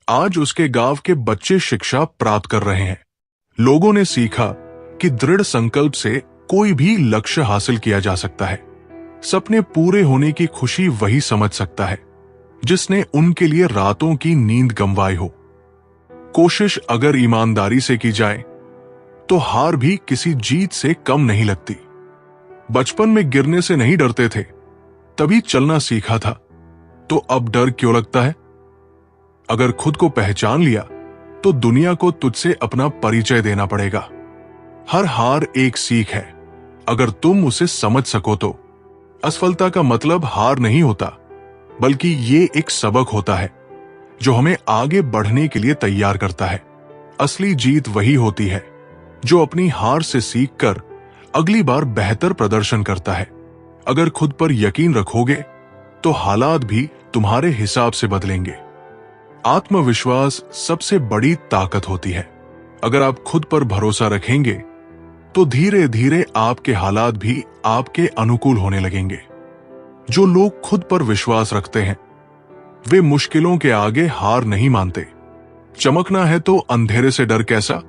आज उसके गांव के बच्चे शिक्षा प्राप्त कर रहे हैं। लोगों ने सीखा कि दृढ़ संकल्प से कोई भी लक्ष्य हासिल किया जा सकता है। सपने पूरे होने की खुशी वही समझ सकता है जिसने उनके लिए रातों की नींद गंवाई हो। कोशिश अगर ईमानदारी से की जाए तो हार भी किसी जीत से कम नहीं लगती। बचपन में गिरने से नहीं डरते थे, तभी चलना सीखा था, तो अब डर क्यों लगता है? अगर खुद को पहचान लिया तो दुनिया को तुझसे अपना परिचय देना पड़ेगा। हर हार एक सीख है, अगर तुम उसे समझ सको तो। असफलता का मतलब हार नहीं होता, बल्कि ये एक सबक होता है जो हमें आगे बढ़ने के लिए तैयार करता है। असली जीत वही होती है जो अपनी हार से सीखकर अगली बार बेहतर प्रदर्शन करता है। अगर खुद पर यकीन रखोगे तो हालात भी तुम्हारे हिसाब से बदलेंगे। आत्मविश्वास सबसे बड़ी ताकत होती है। अगर आप खुद पर भरोसा रखेंगे तो धीरे धीरे आपके हालात भी आपके अनुकूल होने लगेंगे। जो लोग खुद पर विश्वास रखते हैं वे मुश्किलों के आगे हार नहीं मानते। चमकना है तो अंधेरे से डर कैसा?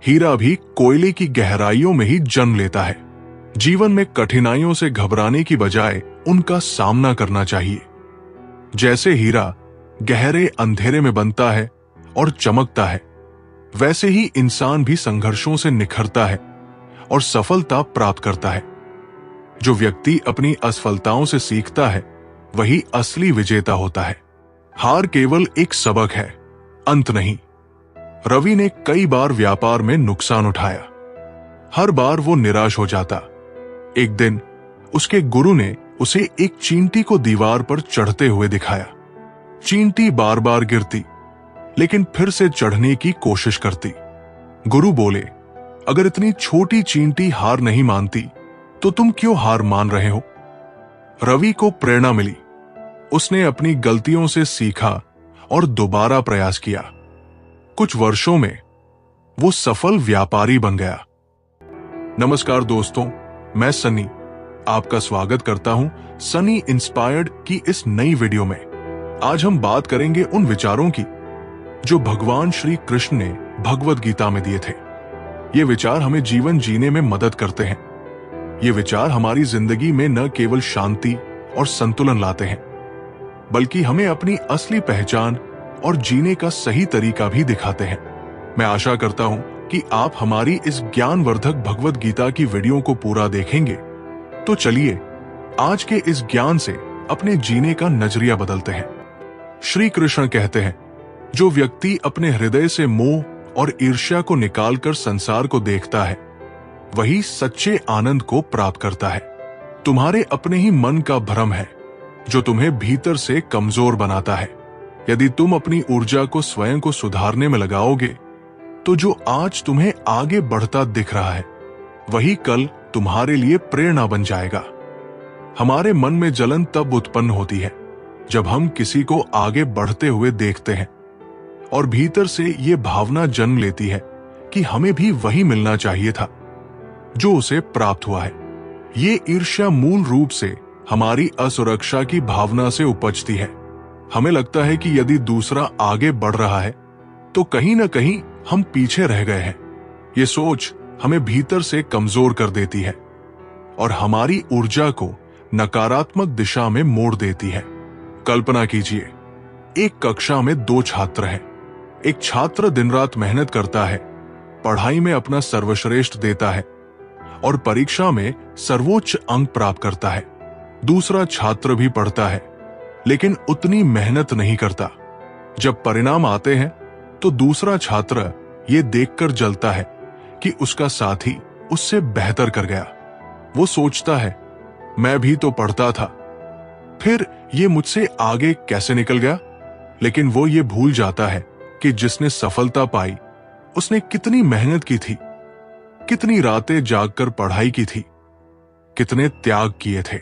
हीरा भी कोयले की गहराइयों में ही जन्म लेता है। जीवन में कठिनाइयों से घबराने की बजाय उनका सामना करना चाहिए। जैसे हीरा गहरे अंधेरे में बनता है और चमकता है, वैसे ही इंसान भी संघर्षों से निखरता है और सफलता प्राप्त करता है। जो व्यक्ति अपनी असफलताओं से सीखता है वही असली विजेता होता है। हार केवल एक सबक है, अंत नहीं। रवि ने कई बार व्यापार में नुकसान उठाया। हर बार वो निराश हो जाता। एक दिन उसके गुरु ने उसे एक चींटी को दीवार पर चढ़ते हुए दिखाया। चींटी बार बार गिरती, लेकिन फिर से चढ़ने की कोशिश करती। गुरु बोले, अगर इतनी छोटी चींटी हार नहीं मानती तो तुम क्यों हार मान रहे हो? रवि को प्रेरणा मिली। उसने अपनी गलतियों से सीखा और दोबारा प्रयास किया। कुछ वर्षों में वो सफल व्यापारी बन गया। नमस्कार दोस्तों, मैं सनी आपका स्वागत करता हूं सनी इंस्पायर्ड की इस नई वीडियो में। आज हम बात करेंगे उन विचारों की जो भगवान श्री कृष्ण ने भगवद गीता में दिए थे। ये विचार हमें जीवन जीने में मदद करते हैं। ये विचार हमारी जिंदगी में न केवल शांति और संतुलन लाते हैं, बल्कि हमें अपनी असली पहचान और जीने का सही तरीका भी दिखाते हैं। मैं आशा करता हूं कि आप हमारी इस ज्ञानवर्धक भगवद गीता की वीडियो को पूरा देखेंगे तो चलिए आज के इस ज्ञान से अपने जीने का नजरिया बदलते हैं। श्री कृष्ण कहते हैं, जो व्यक्ति अपने हृदय से मोह और ईर्ष्या को निकालकर संसार को देखता है, वही सच्चे आनंद को प्राप्त करता है। तुम्हारे अपने ही मन का भ्रम है जो तुम्हें भीतर से कमजोर बनाता है। यदि तुम अपनी ऊर्जा को स्वयं को सुधारने में लगाओगे, तो जो आज तुम्हें आगे बढ़ता दिख रहा है, वही कल तुम्हारे लिए प्रेरणा बन जाएगा। हमारे मन में जलन तब उत्पन्न होती है जब हम किसी को आगे बढ़ते हुए देखते हैं और भीतर से ये भावना जन्म लेती है कि हमें भी वही मिलना चाहिए था जो उसे प्राप्त हुआ है। ये ईर्ष्या मूल रूप से हमारी असुरक्षा की भावना से उपजती है। हमें लगता है कि यदि दूसरा आगे बढ़ रहा है तो कहीं ना कहीं हम पीछे रह गए हैं। ये सोच हमें भीतर से कमजोर कर देती है और हमारी ऊर्जा को नकारात्मक दिशा में मोड़ देती है। कल्पना कीजिए, एक कक्षा में 2 छात्र हैं। एक छात्र दिन रात मेहनत करता है, पढ़ाई में अपना सर्वश्रेष्ठ देता है और परीक्षा में सर्वोच्च अंक प्राप्त करता है। दूसरा छात्र भी पढ़ता है, लेकिन उतनी मेहनत नहीं करता। जब परिणाम आते हैं तो दूसरा छात्र ये देखकर जलता है कि उसका साथी उससे बेहतर कर गया। वो सोचता है, मैं भी तो पढ़ता था, फिर ये मुझसे आगे कैसे निकल गया। लेकिन वो ये भूल जाता है कि जिसने सफलता पाई उसने कितनी मेहनत की थी, कितनी रातें जागकर पढ़ाई की थी, कितने त्याग किए थे।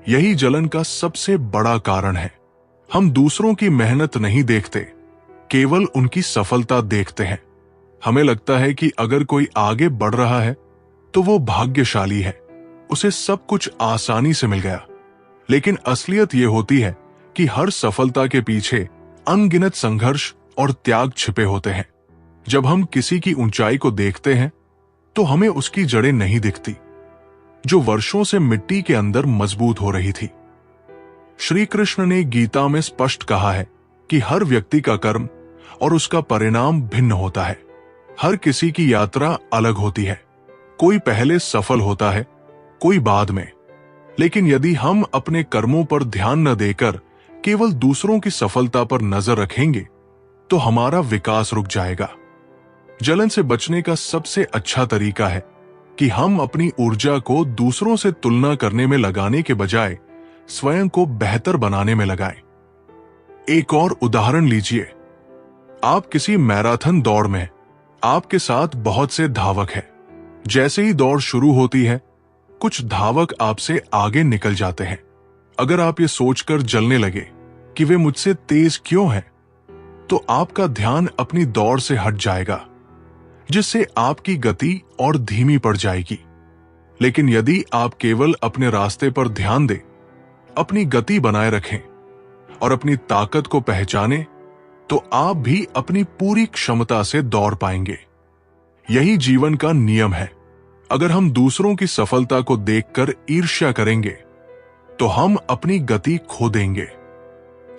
यही जलन का सबसे बड़ा कारण है। हम दूसरों की मेहनत नहीं देखते, केवल उनकी सफलता देखते हैं। हमें लगता है कि अगर कोई आगे बढ़ रहा है तो वो भाग्यशाली है, उसे सब कुछ आसानी से मिल गया। लेकिन असलियत ये होती है कि हर सफलता के पीछे अनगिनत संघर्ष और त्याग छिपे होते हैं। जब हम किसी की ऊंचाई को देखते हैं तो हमें उसकी जड़ें नहीं दिखती, जो वर्षों से मिट्टी के अंदर मजबूत हो रही थी। श्री कृष्ण ने गीता में स्पष्ट कहा है कि हर व्यक्ति का कर्म और उसका परिणाम भिन्न होता है। हर किसी की यात्रा अलग होती है। कोई पहले सफल होता है, कोई बाद में। लेकिन यदि हम अपने कर्मों पर ध्यान न देकर केवल दूसरों की सफलता पर नजर रखेंगे तो हमारा विकास रुक जाएगा। जलन से बचने का सबसे अच्छा तरीका है कि हम अपनी ऊर्जा को दूसरों से तुलना करने में लगाने के बजाय स्वयं को बेहतर बनाने में लगाएं। एक और उदाहरण लीजिए। आप किसी मैराथन दौड़ में, आपके साथ बहुत से धावक हैं। जैसे ही दौड़ शुरू होती है, कुछ धावक आपसे आगे निकल जाते हैं। अगर आप ये सोचकर जलने लगे कि वे मुझसे तेज क्यों हैं, तो आपका ध्यान अपनी दौड़ से हट जाएगा, जिससे आपकी गति और धीमी पड़ जाएगी। लेकिन यदि आप केवल अपने रास्ते पर ध्यान दें, अपनी गति बनाए रखें और अपनी ताकत को पहचानें, तो आप भी अपनी पूरी क्षमता से दौड़ पाएंगे। यही जीवन का नियम है। अगर हम दूसरों की सफलता को देखकर ईर्ष्या करेंगे तो हम अपनी गति खो देंगे।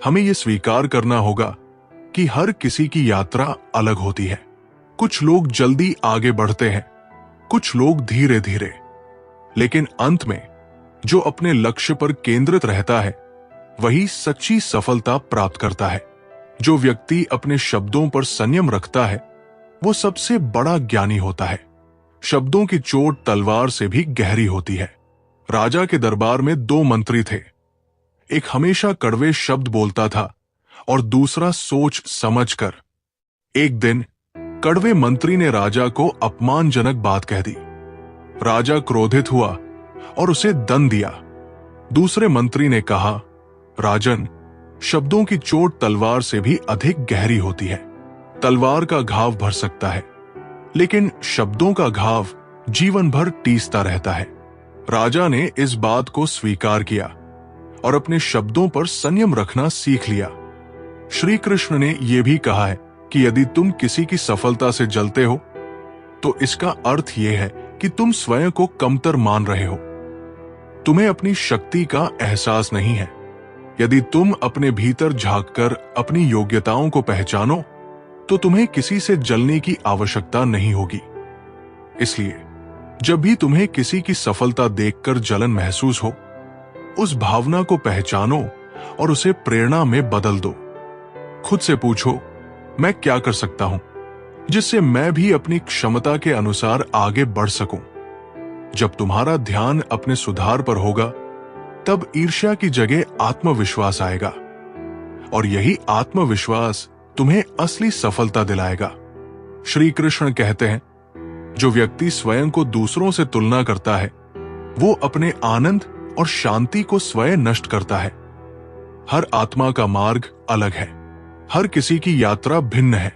हमें यह स्वीकार करना होगा कि हर किसी की यात्रा अलग होती है। कुछ लोग जल्दी आगे बढ़ते हैं, कुछ लोग धीरे धीरे। लेकिन अंत में जो अपने लक्ष्य पर केंद्रित रहता है, वही सच्ची सफलता प्राप्त करता है। जो व्यक्ति अपने शब्दों पर संयम रखता है, वो सबसे बड़ा ज्ञानी होता है। शब्दों की चोट तलवार से भी गहरी होती है। राजा के दरबार में 2 मंत्री थे। एक हमेशा कड़वे शब्द बोलता था और दूसरा सोच समझकर। एक दिन कड़वे मंत्री ने राजा को अपमानजनक बात कह दी। राजा क्रोधित हुआ और उसे दंड दिया। दूसरे मंत्री ने कहा, राजन, शब्दों की चोट तलवार से भी अधिक गहरी होती है। तलवार का घाव भर सकता है, लेकिन शब्दों का घाव जीवन भर टीसता रहता है। राजा ने इस बात को स्वीकार किया और अपने शब्दों पर संयम रखना सीख लिया। श्री कृष्ण ने यह भी कहा है कि यदि तुम किसी की सफलता से जलते हो, तो इसका अर्थ यह है कि तुम स्वयं को कमतर मान रहे हो। तुम्हें अपनी शक्ति का एहसास नहीं है। यदि तुम अपने भीतर झांककर अपनी योग्यताओं को पहचानो, तो तुम्हें किसी से जलने की आवश्यकता नहीं होगी। इसलिए जब भी तुम्हें किसी की सफलता देखकर जलन महसूस हो, उस भावना को पहचानो और उसे प्रेरणा में बदल दो। खुद से पूछो, मैं क्या कर सकता हूं जिससे मैं भी अपनी क्षमता के अनुसार आगे बढ़ सकूं। जब तुम्हारा ध्यान अपने सुधार पर होगा, तब ईर्ष्या की जगह आत्मविश्वास आएगा, और यही आत्मविश्वास तुम्हें असली सफलता दिलाएगा। श्री कृष्ण कहते हैं, जो व्यक्ति स्वयं को दूसरों से तुलना करता है, वो अपने आनंद और शांति को स्वयं नष्ट करता है। हर आत्मा का मार्ग अलग है, हर किसी की यात्रा भिन्न है।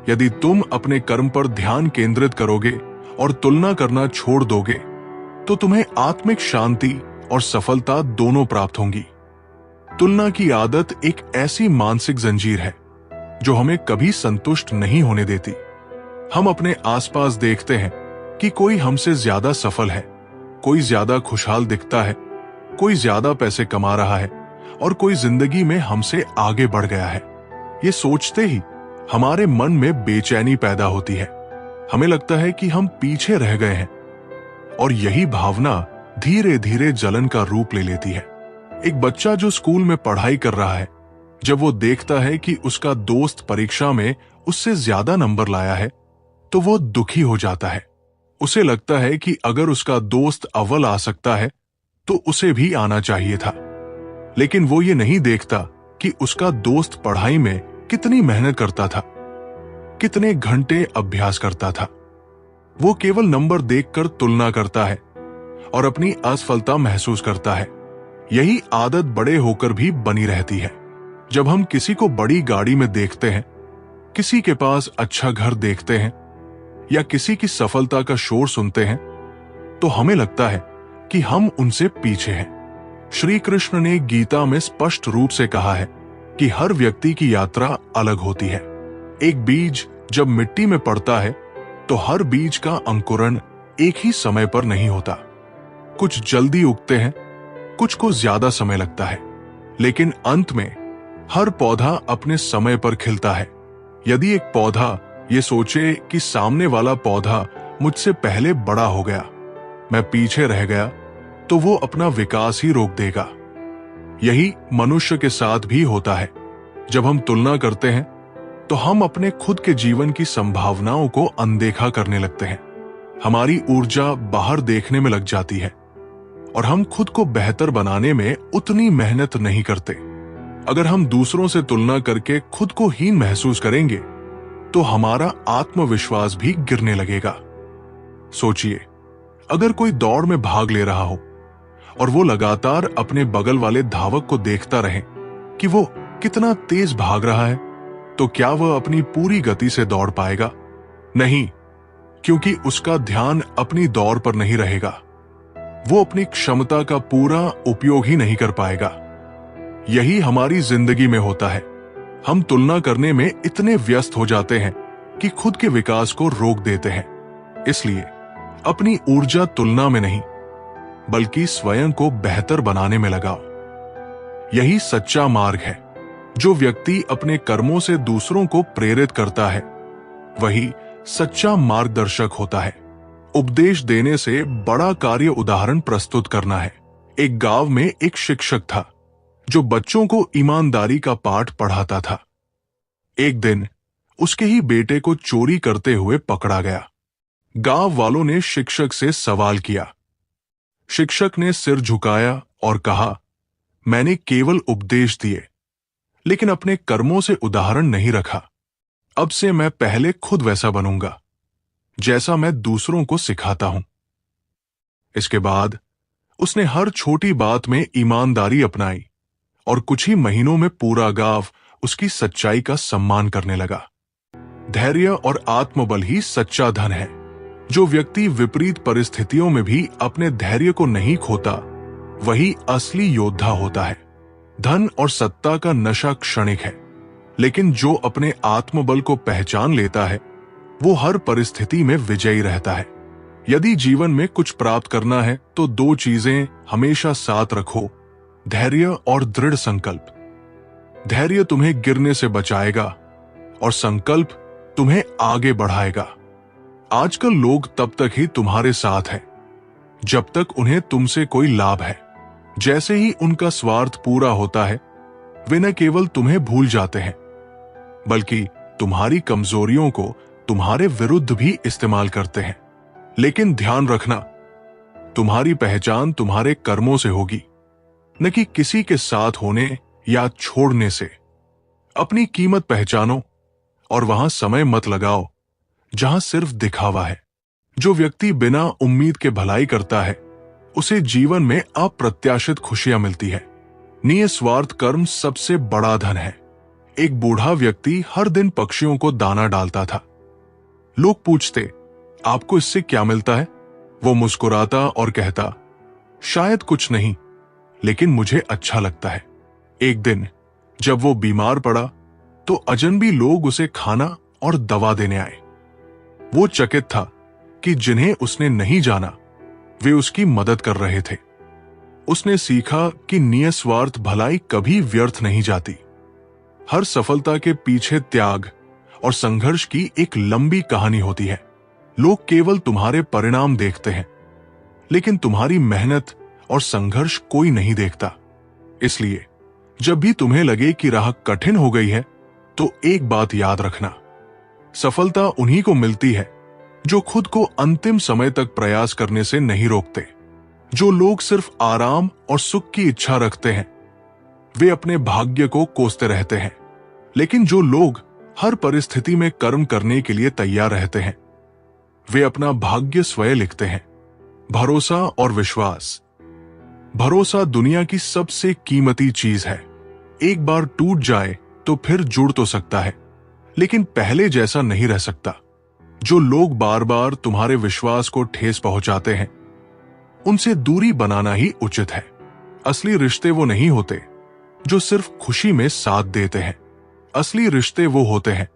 यदि तुम अपने कर्म पर ध्यान केंद्रित करोगे और तुलना करना छोड़ दोगे, तो तुम्हें आत्मिक शांति और सफलता दोनों प्राप्त होंगी। तुलना की आदत एक ऐसी मानसिक जंजीर है जो हमें कभी संतुष्ट नहीं होने देती। हम अपने आसपास देखते हैं कि कोई हमसे ज्यादा सफल है, कोई ज्यादा खुशहाल दिखता है, कोई ज्यादा पैसे कमा रहा है और कोई जिंदगी में हमसे आगे बढ़ गया है। ये सोचते ही हमारे मन में बेचैनी पैदा होती है। हमें लगता है कि हम पीछे रह गए हैं, और यही भावना धीरे धीरे जलन का रूप ले लेती है। एक बच्चा जो स्कूल में पढ़ाई कर रहा है, जब वो देखता है कि उसका दोस्त परीक्षा में उससे ज्यादा नंबर लाया है, तो वो दुखी हो जाता है। उसे लगता है कि अगर उसका दोस्त अव्वल आ सकता है तो उसे भी आना चाहिए था। लेकिन वो ये नहीं देखता कि उसका दोस्त पढ़ाई में कितनी मेहनत करता था, कितने घंटे अभ्यास करता था। वो केवल नंबर देखकर तुलना करता है और अपनी असफलता महसूस करता है। यही आदत बड़े होकर भी बनी रहती है। जब हम किसी को बड़ी गाड़ी में देखते हैं, किसी के पास अच्छा घर देखते हैं या किसी की सफलता का शोर सुनते हैं, तो हमें लगता है कि हम उनसे पीछे हैं। श्री कृष्ण ने गीता में स्पष्ट रूप से कहा है कि हर व्यक्ति की यात्रा अलग होती है। एक बीज जब मिट्टी में पड़ता है तो हर बीज का अंकुरण एक ही समय पर नहीं होता। कुछ जल्दी उगते हैं, कुछ को ज्यादा समय लगता है, लेकिन अंत में हर पौधा अपने समय पर खिलता है। यदि एक पौधा ये सोचे कि सामने वाला पौधा मुझसे पहले बड़ा हो गया, मैं पीछे रह गया, तो वो अपना विकास ही रोक देगा। यही मनुष्य के साथ भी होता है। जब हम तुलना करते हैं तो हम अपने खुद के जीवन की संभावनाओं को अनदेखा करने लगते हैं। हमारी ऊर्जा बाहर देखने में लग जाती है और हम खुद को बेहतर बनाने में उतनी मेहनत नहीं करते। अगर हम दूसरों से तुलना करके खुद को हीन महसूस करेंगे तो हमारा आत्मविश्वास भी गिरने लगेगा। सोचिए, अगर कोई दौड़ में भाग ले रहा हो और वो लगातार अपने बगल वाले धावक को देखता रहे कि वो कितना तेज भाग रहा है, तो क्या वह अपनी पूरी गति से दौड़ पाएगा? नहीं, क्योंकि उसका ध्यान अपनी दौड़ पर नहीं रहेगा। वो अपनी क्षमता का पूरा उपयोग ही नहीं कर पाएगा। यही हमारी जिंदगी में होता है। हम तुलना करने में इतने व्यस्त हो जाते हैं कि खुद के विकास को रोक देते हैं। इसलिए अपनी ऊर्जा तुलना में नहीं, बल्कि स्वयं को बेहतर बनाने में लगाओ। यही सच्चा मार्ग है। जो व्यक्ति अपने कर्मों से दूसरों को प्रेरित करता है, वही सच्चा मार्गदर्शक होता है। उपदेश देने से बड़ा कार्य उदाहरण प्रस्तुत करना है। एक गांव में एक शिक्षक था जो बच्चों को ईमानदारी का पाठ पढ़ाता था। एक दिन उसके ही बेटे को चोरी करते हुए पकड़ा गया। गांव वालों ने शिक्षक से सवाल किया। शिक्षक ने सिर झुकाया और कहा, मैंने केवल उपदेश दिए, लेकिन अपने कर्मों से उदाहरण नहीं रखा। अब से मैं पहले खुद वैसा बनूंगा जैसा मैं दूसरों को सिखाता हूं। इसके बाद उसने हर छोटी बात में ईमानदारी अपनाई और कुछ ही महीनों में पूरा गांव उसकी सच्चाई का सम्मान करने लगा। धैर्य और आत्मबल ही सच्चा धन है। जो व्यक्ति विपरीत परिस्थितियों में भी अपने धैर्य को नहीं खोता, वही असली योद्धा होता है। धन और सत्ता का नशा क्षणिक है, लेकिन जो अपने आत्मबल को पहचान लेता है, वो हर परिस्थिति में विजयी रहता है। यदि जीवन में कुछ प्राप्त करना है तो दो चीजें हमेशा साथ रखो, धैर्य और दृढ़ संकल्प। धैर्य तुम्हें गिरने से बचाएगा और संकल्प तुम्हें आगे बढ़ाएगा। आजकल लोग तब तक ही तुम्हारे साथ हैं जब तक उन्हें तुमसे कोई लाभ है। जैसे ही उनका स्वार्थ पूरा होता है, वे न केवल तुम्हें भूल जाते हैं बल्कि तुम्हारी कमजोरियों को तुम्हारे विरुद्ध भी इस्तेमाल करते हैं। लेकिन ध्यान रखना, तुम्हारी पहचान तुम्हारे कर्मों से होगी, न कि किसी के साथ होने या छोड़ने से। अपनी कीमत पहचानो और वहां समय मत लगाओ जहां सिर्फ दिखावा है। जो व्यक्ति बिना उम्मीद के भलाई करता है, उसे जीवन में अप्रत्याशित खुशियां मिलती है। निस्वार्थ कर्म सबसे बड़ा धन है। एक बूढ़ा व्यक्ति हर दिन पक्षियों को दाना डालता था। लोग पूछते, आपको इससे क्या मिलता है? वो मुस्कुराता और कहता, शायद कुछ नहीं, लेकिन मुझे अच्छा लगता है। एक दिन जब वो बीमार पड़ा तो अजनबी लोग उसे खाना और दवा देने आए। वो चकित था कि जिन्हें उसने नहीं जाना वे उसकी मदद कर रहे थे। उसने सीखा कि निस्वार्थ भलाई कभी व्यर्थ नहीं जाती। हर सफलता के पीछे त्याग और संघर्ष की एक लंबी कहानी होती है। लोग केवल तुम्हारे परिणाम देखते हैं, लेकिन तुम्हारी मेहनत और संघर्ष कोई नहीं देखता। इसलिए जब भी तुम्हें लगे कि राह कठिन हो गई है, तो एक बात याद रखना, सफलता उन्हीं को मिलती है जो खुद को अंतिम समय तक प्रयास करने से नहीं रोकते। जो लोग सिर्फ आराम और सुख की इच्छा रखते हैं, वे अपने भाग्य को कोसते रहते हैं। लेकिन जो लोग हर परिस्थिति में कर्म करने के लिए तैयार रहते हैं, वे अपना भाग्य स्वयं लिखते हैं। भरोसा और विश्वास। भरोसा दुनिया की सबसे कीमती चीज है। एक बार टूट जाए तो फिर जुड़ तो सकता है, लेकिन पहले जैसा नहीं रह सकता। जो लोग बार बार तुम्हारे विश्वास को ठेस पहुंचाते हैं, उनसे दूरी बनाना ही उचित है। असली रिश्ते वो नहीं होते जो सिर्फ खुशी में साथ देते हैं। असली रिश्ते वो होते हैं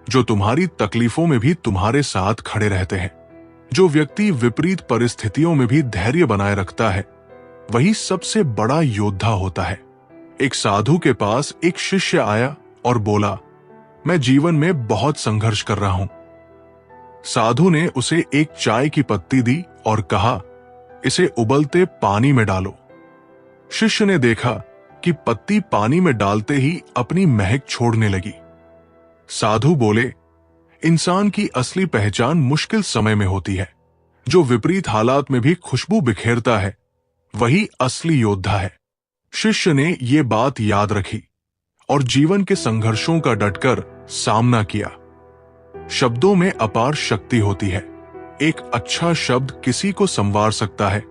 जो तुम्हारी तकलीफों में भी तुम्हारे साथ खड़े रहते हैं। जो व्यक्ति विपरीत परिस्थितियों में भी धैर्य बनाए रखता है, वही सबसे बड़ा योद्धा होता है। एक साधु के पास एक शिष्य आया और बोला, मैं जीवन में बहुत संघर्ष कर रहा हूं। साधु ने उसे एक चाय की पत्ती दी और कहा, इसे उबलते पानी में डालो। शिष्य ने देखा कि पत्ती पानी में डालते ही अपनी महक छोड़ने लगी। साधु बोले, इंसान की असली पहचान मुश्किल समय में होती है। जो विपरीत हालात में भी खुशबू बिखेरता है, वही असली योद्धा है। शिष्य ने ये बात याद रखी और जीवन के संघर्षों का डटकर सामना किया। शब्दों में अपार शक्ति होती है। एक अच्छा शब्द किसी को संवार सकता है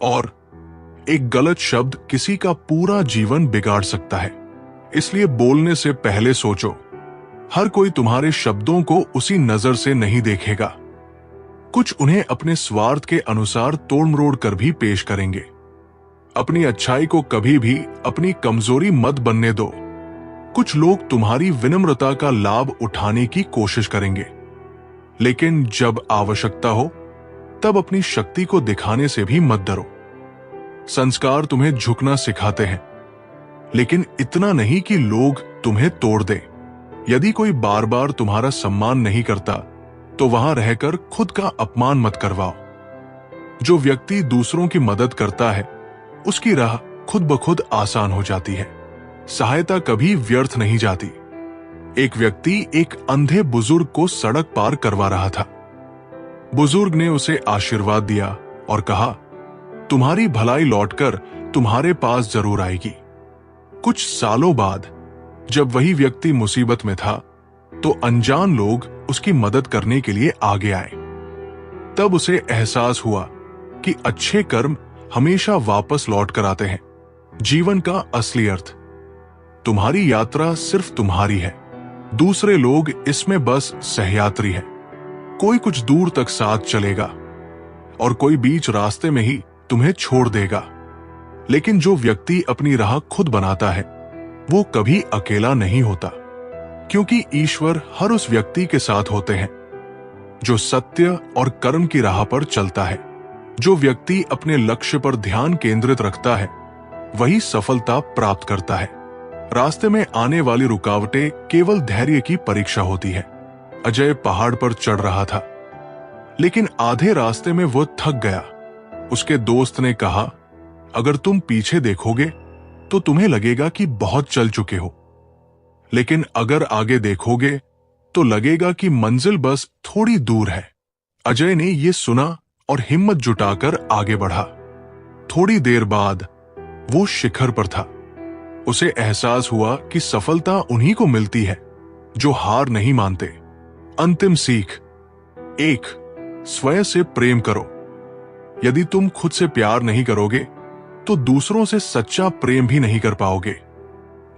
और एक गलत शब्द किसी का पूरा जीवन बिगाड़ सकता है। इसलिए बोलने से पहले सोचो। हर कोई तुम्हारे शब्दों को उसी नजर से नहीं देखेगा। कुछ उन्हें अपने स्वार्थ के अनुसार तोड़ मरोड़ कर भी पेश करेंगे। अपनी अच्छाई को कभी भी अपनी कमजोरी मत बनने दो। कुछ लोग तुम्हारी विनम्रता का लाभ उठाने की कोशिश करेंगे, लेकिन जब आवश्यकता हो तब अपनी शक्ति को दिखाने से भी मत डरो। संस्कार तुम्हें झुकना सिखाते हैं, लेकिन इतना नहीं कि लोग तुम्हें तोड़ दें। यदि कोई बार बार तुम्हारा सम्मान नहीं करता, तो वहां रहकर खुद का अपमान मत करवाओ। जो व्यक्ति दूसरों की मदद करता है, उसकी राह खुद ब खुद आसान हो जाती है। सहायता कभी व्यर्थ नहीं जाती। एक व्यक्ति एक अंधे बुजुर्ग को सड़क पार करवा रहा था। बुजुर्ग ने उसे आशीर्वाद दिया और कहा, तुम्हारी भलाई लौटकर तुम्हारे पास जरूर आएगी। कुछ सालों बाद जब वही व्यक्ति मुसीबत में था, तो अनजान लोग उसकी मदद करने के लिए आगे आए। तब उसे एहसास हुआ कि अच्छे कर्म हमेशा वापस लौट कर आते हैं। जीवन का असली अर्थ। तुम्हारी यात्रा सिर्फ तुम्हारी है, दूसरे लोग इसमें बस सहयात्री है। कोई कुछ दूर तक साथ चलेगा और कोई बीच रास्ते में ही तुम्हें छोड़ देगा। लेकिन जो व्यक्ति अपनी राह खुद बनाता है, वो कभी अकेला नहीं होता, क्योंकि ईश्वर हर उस व्यक्ति के साथ होते हैं जो सत्य और कर्म की राह पर चलता है। जो व्यक्ति अपने लक्ष्य पर ध्यान केंद्रित रखता है, वही सफलता प्राप्त करता है। रास्ते में आने वाली रुकावटें केवल धैर्य की परीक्षा होती है। अजय पहाड़ पर चढ़ रहा था। लेकिन आधे रास्ते में वो थक गया। उसके दोस्त ने कहा, अगर तुम पीछे देखोगे तो तुम्हें लगेगा कि बहुत चल चुके हो, लेकिन अगर आगे देखोगे तो लगेगा कि मंजिल बस थोड़ी दूर है। अजय ने यह सुना और हिम्मत जुटाकर आगे बढ़ा। थोड़ी देर बाद वो शिखर पर था। उसे एहसास हुआ कि सफलता उन्हीं को मिलती है जो हार नहीं मानते। अंतिम सीख: 1. स्वयं से प्रेम करो। यदि तुम खुद से प्यार नहीं करोगे तो दूसरों से सच्चा प्रेम भी नहीं कर पाओगे।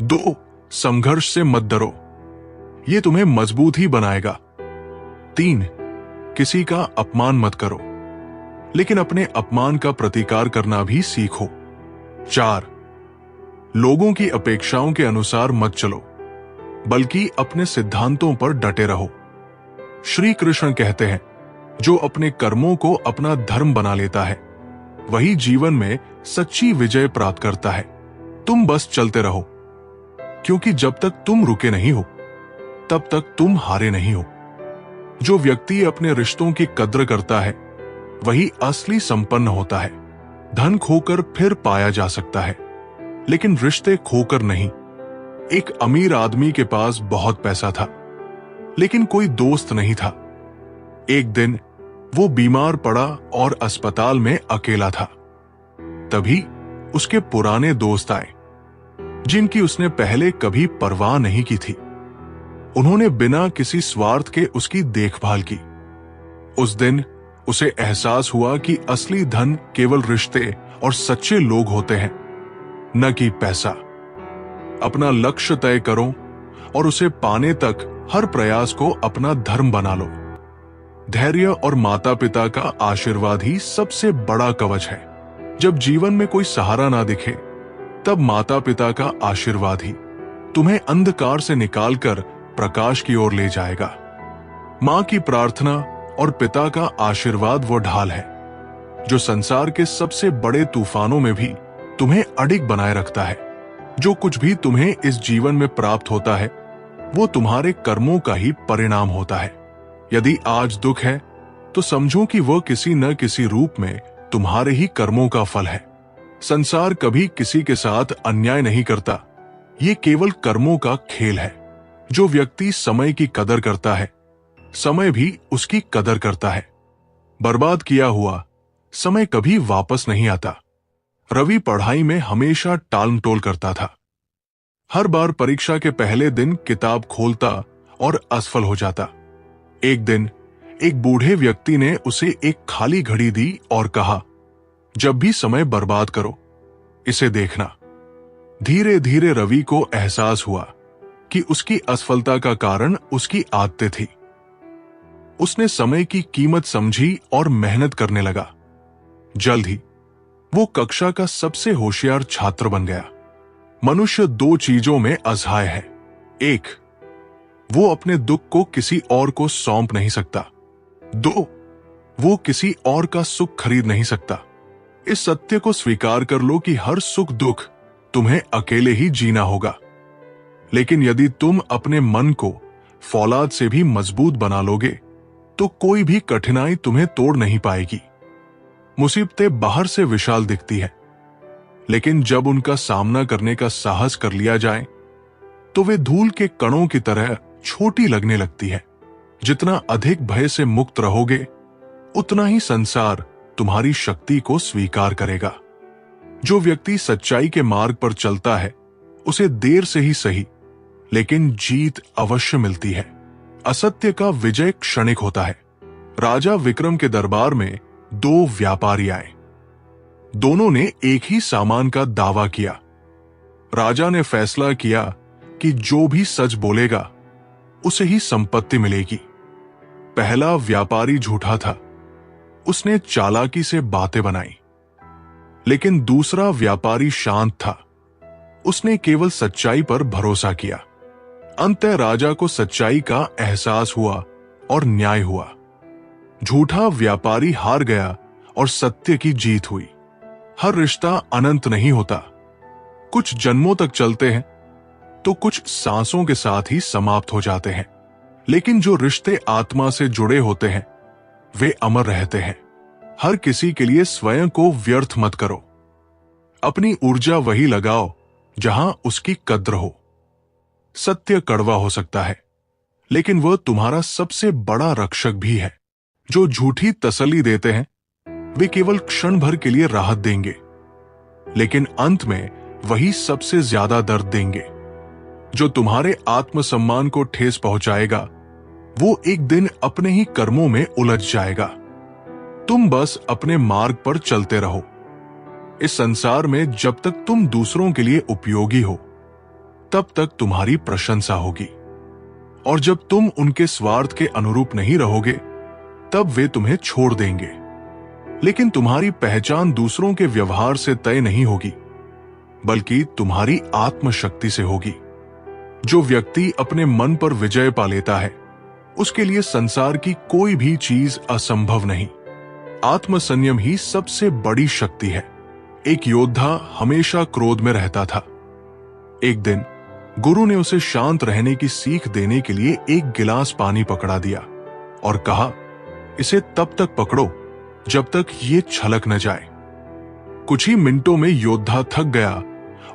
2. संघर्ष से मत डरो, यह तुम्हें मजबूत ही बनाएगा। 3. किसी का अपमान मत करो, लेकिन अपने अपमान का प्रतिकार करना भी सीखो। 4. लोगों की अपेक्षाओं के अनुसार मत चलो, बल्कि अपने सिद्धांतों पर डटे रहो। श्री कृष्ण कहते हैं, जो अपने कर्मों को अपना धर्म बना लेता है वही जीवन में सच्ची विजय प्राप्त करता है। तुम बस चलते रहो, क्योंकि जब तक तुम रुके नहीं हो तब तक तुम हारे नहीं हो। जो व्यक्ति अपने रिश्तों की कद्र करता है वही असली संपन्न होता है। धन खोकर फिर पाया जा सकता है, लेकिन रिश्ते खोकर नहीं। एक अमीर आदमी के पास बहुत पैसा था, लेकिन कोई दोस्त नहीं था। एक दिन वो बीमार पड़ा और अस्पताल में अकेला था। तभी उसके पुराने दोस्त आए, जिनकी उसने पहले कभी परवाह नहीं की थी। उन्होंने बिना किसी स्वार्थ के उसकी देखभाल की। उस दिन उसे एहसास हुआ कि असली धन केवल रिश्ते और सच्चे लोग होते हैं, न कि पैसा। अपना लक्ष्य तय करो और उसे पाने तक हर प्रयास को अपना धर्म बना लो। धैर्य और माता पिता का आशीर्वाद ही सबसे बड़ा कवच है। जब जीवन में कोई सहारा ना दिखे, तब माता पिता का आशीर्वाद ही तुम्हें अंधकार से निकालकर प्रकाश की ओर ले जाएगा। मां की प्रार्थना और पिता का आशीर्वाद वो ढाल है जो संसार के सबसे बड़े तूफानों में भी तुम्हें अडिग बनाए रखता है। जो कुछ भी तुम्हें इस जीवन में प्राप्त होता है वो तुम्हारे कर्मों का ही परिणाम होता है। यदि आज दुख है तो समझो कि वह किसी न किसी रूप में तुम्हारे ही कर्मों का फल है। संसार कभी किसी के साथ अन्याय नहीं करता, ये केवल कर्मों का खेल है। जो व्यक्ति समय की कदर करता है, समय भी उसकी कदर करता है। बर्बाद किया हुआ समय कभी वापस नहीं आता। रवि पढ़ाई में हमेशा टालमटोल करता था। हर बार परीक्षा के पहले दिन किताब खोलता और असफल हो जाता। एक दिन एक बूढ़े व्यक्ति ने उसे एक खाली घड़ी दी और कहा, जब भी समय बर्बाद करो, इसे देखना। धीरे धीरे रवि को एहसास हुआ कि उसकी असफलता का कारण उसकी आदतें थी। उसने समय की कीमत समझी और मेहनत करने लगा। जल्द ही वो कक्षा का सबसे होशियार छात्र बन गया। मनुष्य दो चीजों में असहाय है। एक, वो अपने दुख को किसी और को सौंप नहीं सकता। दो, वो किसी और का सुख खरीद नहीं सकता। इस सत्य को स्वीकार कर लो कि हर सुख दुख तुम्हें अकेले ही जीना होगा। लेकिन यदि तुम अपने मन को फौलाद से भी मजबूत बना लोगे तो कोई भी कठिनाई तुम्हें तोड़ नहीं पाएगी। मुसीबतें बाहर से विशाल दिखती है, लेकिन जब उनका सामना करने का साहस कर लिया जाए तो वे धूल के कणों की तरह छोटी लगने लगती है। जितना अधिक भय से मुक्त रहोगे, उतना ही संसार तुम्हारी शक्ति को स्वीकार करेगा। जो व्यक्ति सच्चाई के मार्ग पर चलता है, उसे देर से ही सही, लेकिन जीत अवश्य मिलती है। असत्य का विजय क्षणिक होता है। राजा विक्रम के दरबार में दो व्यापारी आए। दोनों ने एक ही सामान का दावा किया। राजा ने फैसला किया कि जो भी सच बोलेगा उसे ही संपत्ति मिलेगी। पहला व्यापारी झूठा था, उसने चालाकी से बातें बनाई। लेकिन दूसरा व्यापारी शांत था, उसने केवल सच्चाई पर भरोसा किया। अंततः राजा को सच्चाई का एहसास हुआ और न्याय हुआ। झूठा व्यापारी हार गया और सत्य की जीत हुई। हर रिश्ता अनंत नहीं होता। कुछ जन्मों तक चलते हैं तो कुछ सांसों के साथ ही समाप्त हो जाते हैं। लेकिन जो रिश्ते आत्मा से जुड़े होते हैं वे अमर रहते हैं। हर किसी के लिए स्वयं को व्यर्थ मत करो। अपनी ऊर्जा वही लगाओ जहां उसकी कद्र हो। सत्य कड़वा हो सकता है, लेकिन वह तुम्हारा सबसे बड़ा रक्षक भी है। जो झूठी तसल्ली देते हैं वे केवल क्षण भर के लिए राहत देंगे, लेकिन अंत में वही सबसे ज्यादा दर्द देंगे। जो तुम्हारे आत्मसम्मान को ठेस पहुंचाएगा वो एक दिन अपने ही कर्मों में उलझ जाएगा। तुम बस अपने मार्ग पर चलते रहो। इस संसार में जब तक तुम दूसरों के लिए उपयोगी हो तब तक तुम्हारी प्रशंसा होगी, और जब तुम उनके स्वार्थ के अनुरूप नहीं रहोगे तब वे तुम्हें छोड़ देंगे। लेकिन तुम्हारी पहचान दूसरों के व्यवहार से तय नहीं होगी, बल्कि तुम्हारी आत्मशक्ति से होगी। जो व्यक्ति अपने मन पर विजय पा लेता है उसके लिए संसार की कोई भी चीज असंभव नहीं। आत्मसंयम ही सबसे बड़ी शक्ति है। एक योद्धा हमेशा क्रोध में रहता था। एक दिन गुरु ने उसे शांत रहने की सीख देने के लिए एक गिलास पानी पकड़ा दिया और कहा, इसे तब तक पकड़ो जब तक ये छलक न जाए। कुछ ही मिनटों में योद्धा थक गया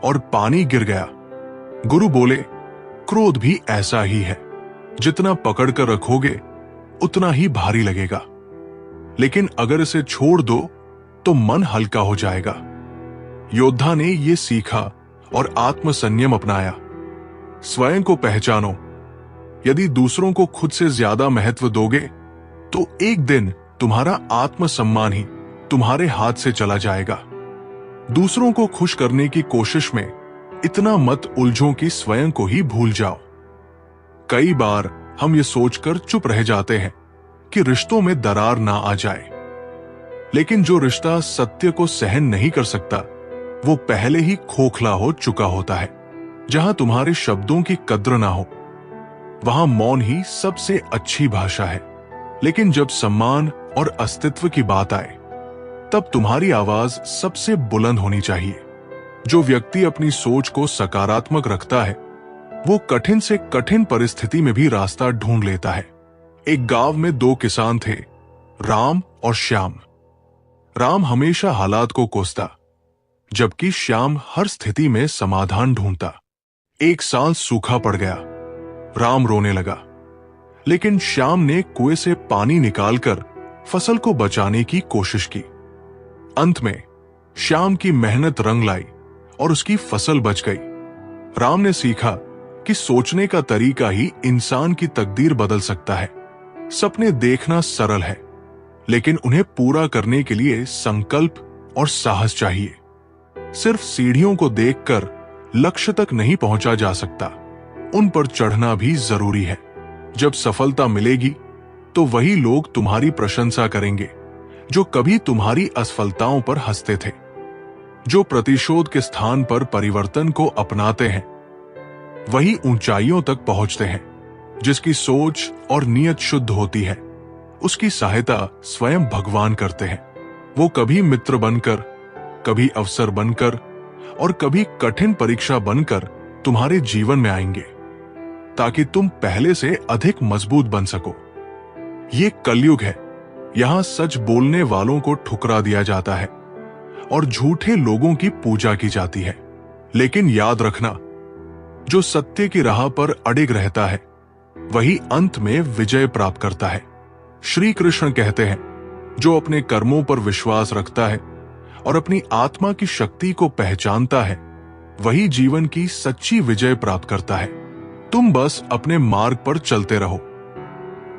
और पानी गिर गया। गुरु बोले, क्रोध भी ऐसा ही है, जितना पकड़ कर रखोगे उतना ही भारी लगेगा, लेकिन अगर इसे छोड़ दो तो मन हल्का हो जाएगा। योद्धा ने यह सीखा और आत्मसंयम अपनाया। स्वयं को पहचानो। यदि दूसरों को खुद से ज्यादा महत्व दोगे तो एक दिन तुम्हारा आत्मसम्मान ही तुम्हारे हाथ से चला जाएगा। दूसरों को खुश करने की कोशिश में इतना मत उलझो कि स्वयं को ही भूल जाओ। कई बार हम ये सोचकर चुप रह जाते हैं कि रिश्तों में दरार ना आ जाए, लेकिन जो रिश्ता सत्य को सहन नहीं कर सकता वो पहले ही खोखला हो चुका होता है। जहां तुम्हारे शब्दों की कद्र ना हो वहां मौन ही सबसे अच्छी भाषा है। लेकिन जब सम्मान और अस्तित्व की बात आए तब तुम्हारी आवाज सबसे बुलंद होनी चाहिए। जो व्यक्ति अपनी सोच को सकारात्मक रखता है वो कठिन से कठिन परिस्थिति में भी रास्ता ढूंढ लेता है। एक गांव में दो किसान थे, राम और श्याम। राम हमेशा हालात को कोसता, जबकि श्याम हर स्थिति में समाधान ढूंढता। एक साल सूखा पड़ गया। राम रोने लगा, लेकिन श्याम ने कुएं से पानी निकालकर फसल को बचाने की कोशिश की। अंत में श्याम की मेहनत रंग लाई और उसकी फसल बच गई। राम ने सीखा कि सोचने का तरीका ही इंसान की तकदीर बदल सकता है। सपने देखना सरल है, लेकिन उन्हें पूरा करने के लिए संकल्प और साहस चाहिए। सिर्फ सीढ़ियों को देखकर लक्ष्य तक नहीं पहुंचा जा सकता, उन पर चढ़ना भी जरूरी है। जब सफलता मिलेगी तो वही लोग तुम्हारी प्रशंसा करेंगे जो कभी तुम्हारी असफलताओं पर हंसते थे। जो प्रतिशोध के स्थान पर परिवर्तन को अपनाते हैं वही ऊंचाइयों तक पहुंचते हैं। जिसकी सोच और नियत शुद्ध होती है उसकी सहायता स्वयं भगवान करते हैं। वो कभी मित्र बनकर, कभी अवसर बनकर और कभी कठिन परीक्षा बनकर तुम्हारे जीवन में आएंगे, ताकि तुम पहले से अधिक मजबूत बन सको। ये कलयुग है। यहां सच बोलने वालों को ठुकरा दिया जाता है और झूठे लोगों की पूजा की जाती है। लेकिन याद रखना, जो सत्य की राह पर अडिग रहता है वही अंत में विजय प्राप्त करता है। श्री कृष्ण कहते हैं, जो अपने कर्मों पर विश्वास रखता है और अपनी आत्मा की शक्ति को पहचानता है वही जीवन की सच्ची विजय प्राप्त करता है। तुम बस अपने मार्ग पर चलते रहो,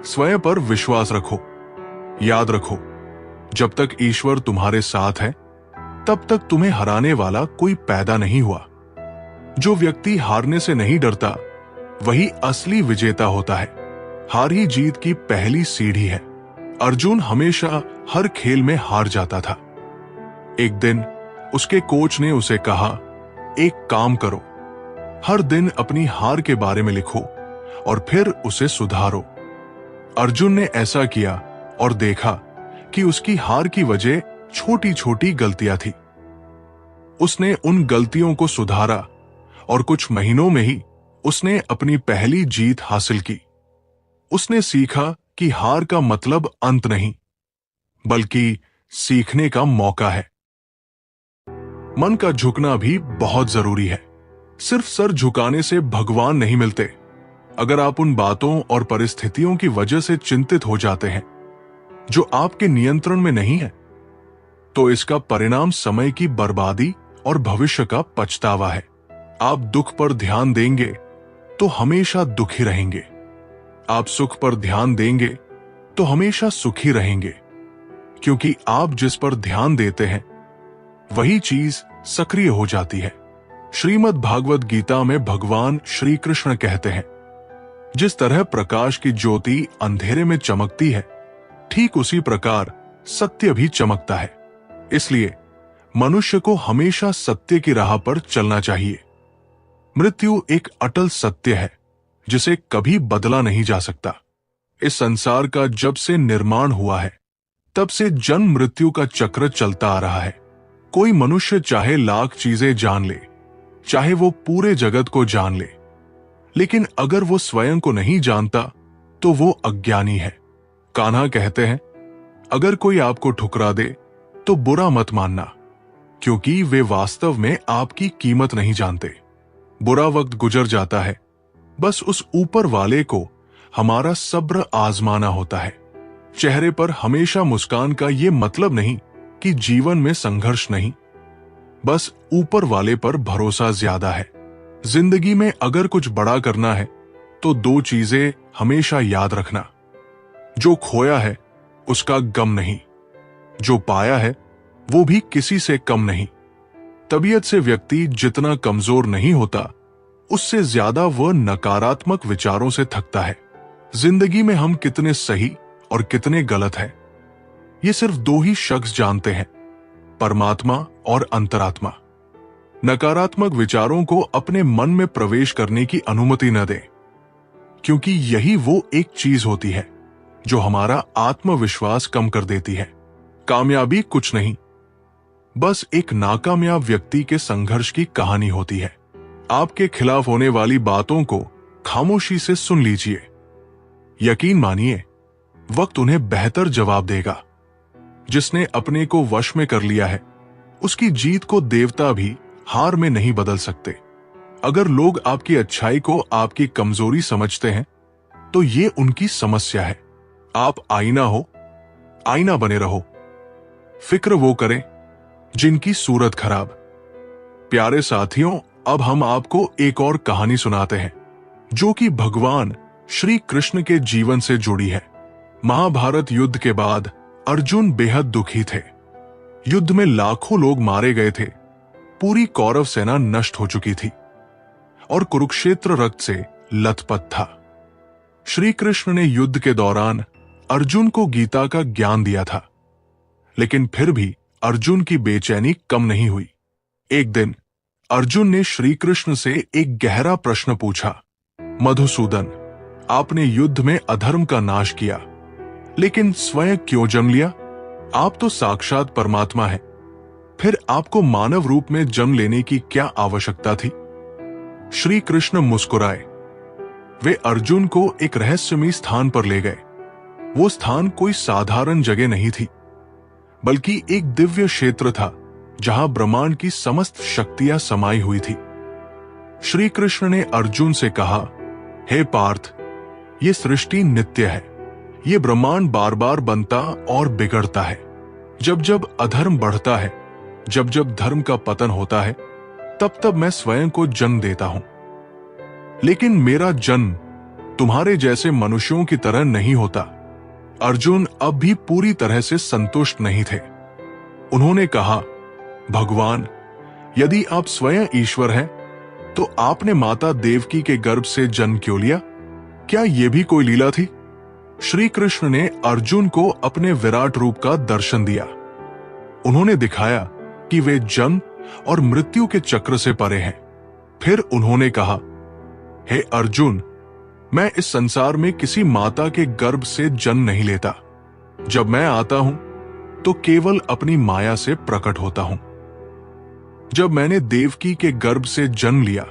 स्वयं पर विश्वास रखो। याद रखो, जब तक ईश्वर तुम्हारे साथ है तब तक तुम्हें हराने वाला कोई पैदा नहीं हुआ। जो व्यक्ति हारने से नहीं डरता वही असली विजेता होता है। हार ही जीत की पहली सीढ़ी है। अर्जुन हमेशा हर खेल में हार जाता था। एक दिन उसके कोच ने उसे कहा, एक काम करो, हर दिन अपनी हार के बारे में लिखो और फिर उसे सुधारो। अर्जुन ने ऐसा किया और देखा कि उसकी हार की वजह छोटी छोटी गलतियां थी। उसने उन गलतियों को सुधारा और कुछ महीनों में ही उसने अपनी पहली जीत हासिल की। उसने सीखा कि हार का मतलब अंत नहीं, बल्कि सीखने का मौका है। मन का झुकना भी बहुत जरूरी है। सिर्फ सर झुकाने से भगवान नहीं मिलते। अगर आप उन बातों और परिस्थितियों की वजह से चिंतित हो जाते हैं जो आपके नियंत्रण में नहीं है, तो इसका परिणाम समय की बर्बादी और भविष्य का पछतावा है। आप दुख पर ध्यान देंगे तो हमेशा दुखी रहेंगे। आप सुख पर ध्यान देंगे तो हमेशा सुखी रहेंगे, क्योंकि आप जिस पर ध्यान देते हैं वही चीज सक्रिय हो जाती है। श्रीमद् भागवत गीता में भगवान श्री कृष्ण कहते हैं, जिस तरह प्रकाश की ज्योति अंधेरे में चमकती है, ठीक उसी प्रकार सत्य भी चमकता है। इसलिए मनुष्य को हमेशा सत्य की राह पर चलना चाहिए। मृत्यु एक अटल सत्य है जिसे कभी बदला नहीं जा सकता। इस संसार का जब से निर्माण हुआ है तब से जन्म मृत्यु का चक्र चलता आ रहा है। कोई मनुष्य चाहे लाख चीजें जान ले, चाहे वो पूरे जगत को जान ले, लेकिन अगर वो स्वयं को नहीं जानता तो वो अज्ञानी है। कान्हा कहते हैं, अगर कोई आपको ठुकरा दे तो बुरा मत मानना, क्योंकि वे वास्तव में आपकी कीमत नहीं जानते। बुरा वक्त गुजर जाता है, बस उस ऊपर वाले को हमारा सब्र आजमाना होता है। चेहरे पर हमेशा मुस्कान का ये मतलब नहीं कि जीवन में संघर्ष नहीं, बस ऊपर वाले पर भरोसा ज्यादा है। जिंदगी में अगर कुछ बड़ा करना है तो दो चीजें हमेशा याद रखना। जो खोया है उसका गम नहीं, जो पाया है वो भी किसी से कम नहीं। तबीयत से व्यक्ति जितना कमजोर नहीं होता, उससे ज्यादा वह नकारात्मक विचारों से थकता है। जिंदगी में हम कितने सही और कितने गलत हैं, ये सिर्फ दो ही शख्स जानते हैं, परमात्मा और अंतरात्मा। नकारात्मक विचारों को अपने मन में प्रवेश करने की अनुमति न दें, क्योंकि यही वो एक चीज होती है जो हमारा आत्मविश्वास कम कर देती है। कामयाबी कुछ नहीं, बस एक नाकामयाब व्यक्ति के संघर्ष की कहानी होती है। आपके खिलाफ होने वाली बातों को खामोशी से सुन लीजिए। यकीन मानिए, वक्त उन्हें बेहतर जवाब देगा। जिसने अपने को वश में कर लिया है, उसकी जीत को देवता भी हार में नहीं बदल सकते। अगर लोग आपकी अच्छाई को आपकी कमजोरी समझते हैं, तो ये उनकी समस्या है। आप आईना हो, आईना बने रहो। फिक्र वो करें जिनकी सूरत खराब। प्यारे साथियों, अब हम आपको एक और कहानी सुनाते हैं जो कि भगवान श्री कृष्ण के जीवन से जुड़ी है। महाभारत युद्ध के बाद अर्जुन बेहद दुखी थे। युद्ध में लाखों लोग मारे गए थे, पूरी कौरव सेना नष्ट हो चुकी थी और कुरुक्षेत्र रक्त से लथपथ था। श्री कृष्ण ने युद्ध के दौरान अर्जुन को गीता का ज्ञान दिया था, लेकिन फिर भी अर्जुन की बेचैनी कम नहीं हुई। एक दिन अर्जुन ने श्री कृष्ण से एक गहरा प्रश्न पूछा, मधुसूदन, आपने युद्ध में अधर्म का नाश किया, लेकिन स्वयं क्यों जन्म लिया? आप तो साक्षात परमात्मा हैं, फिर आपको मानव रूप में जन्म लेने की क्या आवश्यकता थी? श्री कृष्ण मुस्कुराए। वे अर्जुन को एक रहस्यमयी स्थान पर ले गए। वो स्थान कोई साधारण जगह नहीं थी, बल्कि एक दिव्य क्षेत्र था जहां ब्रह्मांड की समस्त शक्तियां समाई हुई थी। श्री कृष्ण ने अर्जुन से कहा, हे पार्थ, ये सृष्टि नित्य है। ये ब्रह्मांड बार बार बनता और बिगड़ता है। जब जब अधर्म बढ़ता है, जब जब धर्म का पतन होता है, तब तब मैं स्वयं को जन्म देता हूं। लेकिन मेरा जन्म तुम्हारे जैसे मनुष्यों की तरह नहीं होता। अर्जुन अब भी पूरी तरह से संतुष्ट नहीं थे। उन्होंने कहा, भगवान, यदि आप स्वयं ईश्वर हैं, तो आपने माता देवकी के गर्भ से जन्म क्यों लिया? क्या यह भी कोई लीला थी? श्री कृष्ण ने अर्जुन को अपने विराट रूप का दर्शन दिया। उन्होंने दिखाया कि वे जन्म और मृत्यु के चक्र से परे हैं। फिर उन्होंने कहा, हे अर्जुन, मैं इस संसार में किसी माता के गर्भ से जन्म नहीं लेता। जब मैं आता हूं तो केवल अपनी माया से प्रकट होता हूं। जब मैंने देवकी के गर्भ से जन्म लिया,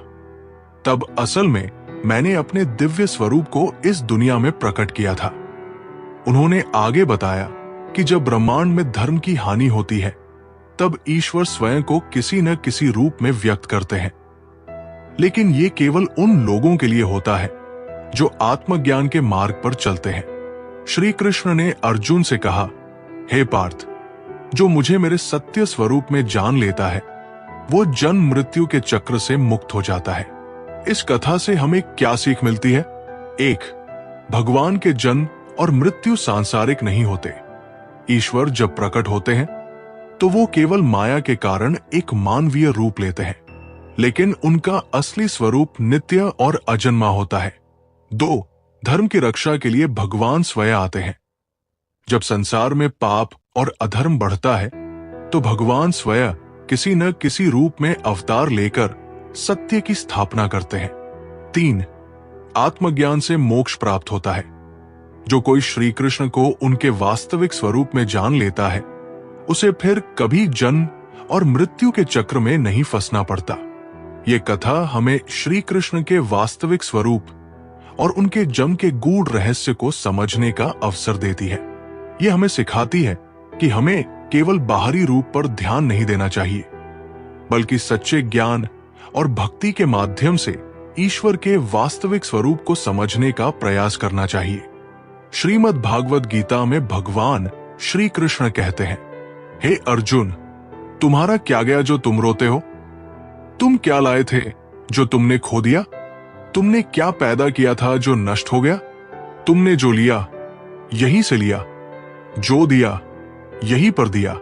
तब असल में मैंने अपने दिव्य स्वरूप को इस दुनिया में प्रकट किया था। उन्होंने आगे बताया कि जब ब्रह्मांड में धर्म की हानि होती है तब ईश्वर स्वयं को किसी न किसी रूप में व्यक्त करते हैं, लेकिन ये केवल उन लोगों के लिए होता है जो आत्मज्ञान के मार्ग पर चलते हैं। श्री कृष्ण ने अर्जुन से कहा, हे पार्थ, जो मुझे मेरे सत्य स्वरूप में जान लेता है वो जन्म मृत्यु के चक्र से मुक्त हो जाता है। इस कथा से हमें क्या सीख मिलती है? 1. भगवान के जन्म और मृत्यु सांसारिक नहीं होते। ईश्वर जब प्रकट होते हैं तो वो केवल माया के कारण एक मानवीय रूप लेते हैं, लेकिन उनका असली स्वरूप नित्य और अजन्मा होता है। 2. धर्म की रक्षा के लिए भगवान स्वयं आते हैं। जब संसार में पाप और अधर्म बढ़ता है तो भगवान स्वयं किसी न किसी रूप में अवतार लेकर सत्य की स्थापना करते हैं। 3. आत्मज्ञान से मोक्ष प्राप्त होता है। जो कोई श्री कृष्ण को उनके वास्तविक स्वरूप में जान लेता है उसे फिर कभी जन्म और मृत्यु के चक्र में नहीं फंसना पड़ता। ये कथा हमें श्री कृष्ण के वास्तविक स्वरूप और उनके जन्म के गूढ़ रहस्य को समझने का अवसर देती है। ये हमें सिखाती है कि हमें केवल बाहरी रूप पर ध्यान नहीं देना चाहिए, बल्कि सच्चे ज्ञान और भक्ति के माध्यम से ईश्वर के वास्तविक स्वरूप को समझने का प्रयास करना चाहिए। श्रीमद् भागवत गीता में भगवान श्री कृष्ण कहते हैं, हे अर्जुन, तुम्हारा क्या गया जो तुम रोते हो? तुम क्या लाए थे जो तुमने खो दिया? तुमने क्या पैदा किया था जो नष्ट हो गया? तुमने जो लिया यहीं से लिया, जो दिया यहीं पर दिया।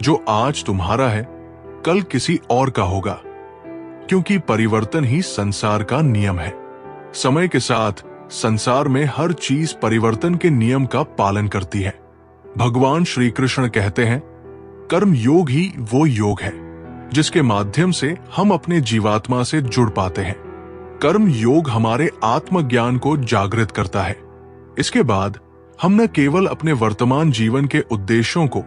जो आज तुम्हारा है कल किसी और का होगा, क्योंकि परिवर्तन ही संसार का नियम है। समय के साथ संसार में हर चीज परिवर्तन के नियम का पालन करती है। भगवान श्री कृष्ण कहते हैं, कर्म योग ही वो योग है जिसके माध्यम से हम अपने जीवात्मा से जुड़ पाते हैं। कर्म योग हमारे आत्मज्ञान को जागृत करता है। इसके बाद हम न केवल अपने वर्तमान जीवन के उद्देश्यों को,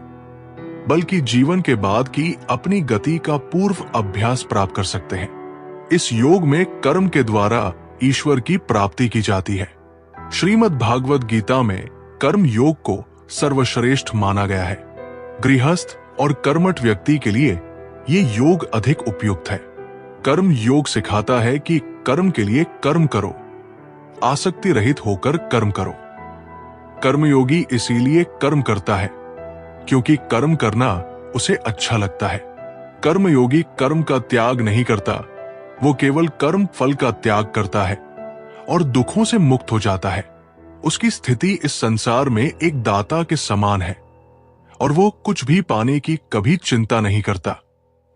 बल्कि जीवन के बाद की अपनी गति का पूर्व अभ्यास प्राप्त कर सकते हैं। इस योग में कर्म के द्वारा ईश्वर की प्राप्ति की जाती है। श्रीमद् भागवत गीता में कर्म योग को सर्वश्रेष्ठ माना गया है। गृहस्थ और कर्मठ व्यक्ति के लिए ये योग अधिक उपयुक्त है। कर्म योग सिखाता है कि कर्म के लिए कर्म करो, आसक्ति रहित होकर कर्म करो। कर्मयोगी इसीलिए कर्म करता है क्योंकि कर्म करना उसे अच्छा लगता है। कर्मयोगी कर्म का त्याग नहीं करता, वो केवल कर्म फल का त्याग करता है और दुखों से मुक्त हो जाता है। उसकी स्थिति इस संसार में एक दाता के समान है और वो कुछ भी पाने की कभी चिंता नहीं करता।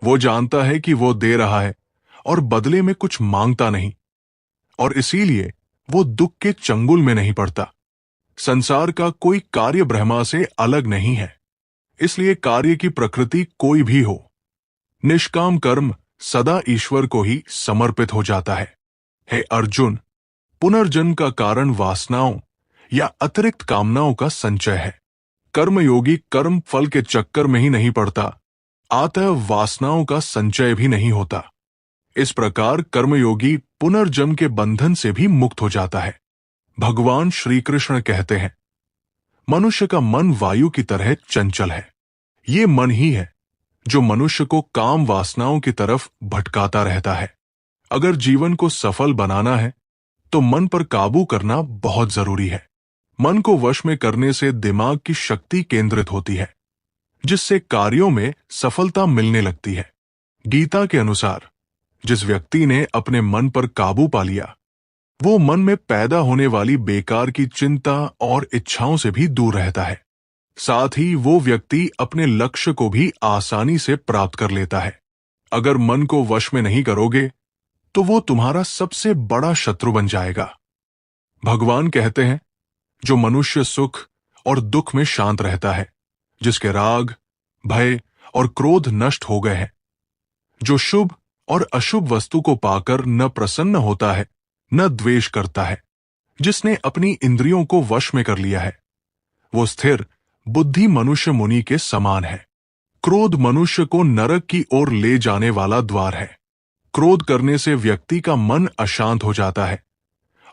वो जानता है कि वो दे रहा है और बदले में कुछ मांगता नहीं, और इसीलिए वो दुख के चंगुल में नहीं पड़ता। संसार का कोई कार्य ब्रह्मा से अलग नहीं है, इसलिए कार्य की प्रकृति कोई भी हो, निष्काम कर्म सदा ईश्वर को ही समर्पित हो जाता है। हे अर्जुन, पुनर्जन्म का कारण वासनाओं या अतिरिक्त कामनाओं का संचय है। कर्मयोगी कर्म फल के चक्कर में ही नहीं पड़ता, अतः वासनाओं का संचय भी नहीं होता। इस प्रकार कर्मयोगी पुनर्जन्म के बंधन से भी मुक्त हो जाता है। भगवान श्री कृष्ण कहते हैं, मनुष्य का मन वायु की तरह चंचल है। ये मन ही है जो मनुष्य को काम वासनाओं की तरफ भटकाता रहता है। अगर जीवन को सफल बनाना है तो मन पर काबू करना बहुत जरूरी है। मन को वश में करने से दिमाग की शक्ति केंद्रित होती है, जिससे कार्यों में सफलता मिलने लगती है। गीता के अनुसार जिस व्यक्ति ने अपने मन पर काबू पा लिया, वो मन में पैदा होने वाली बेकार की चिंता और इच्छाओं से भी दूर रहता है। साथ ही वो व्यक्ति अपने लक्ष्य को भी आसानी से प्राप्त कर लेता है। अगर मन को वश में नहीं करोगे तो वो तुम्हारा सबसे बड़ा शत्रु बन जाएगा। भगवान कहते हैं, जो मनुष्य सुख और दुख में शांत रहता है, जिसके राग, भय और क्रोध नष्ट हो गए हैं, जो शुभ और अशुभ वस्तु को पाकर न प्रसन्न होता है न द्वेष करता है, जिसने अपनी इंद्रियों को वश में कर लिया है, वो स्थिर बुद्धि मनुष्य मुनि के समान है। क्रोध मनुष्य को नरक की ओर ले जाने वाला द्वार है। क्रोध करने से व्यक्ति का मन अशांत हो जाता है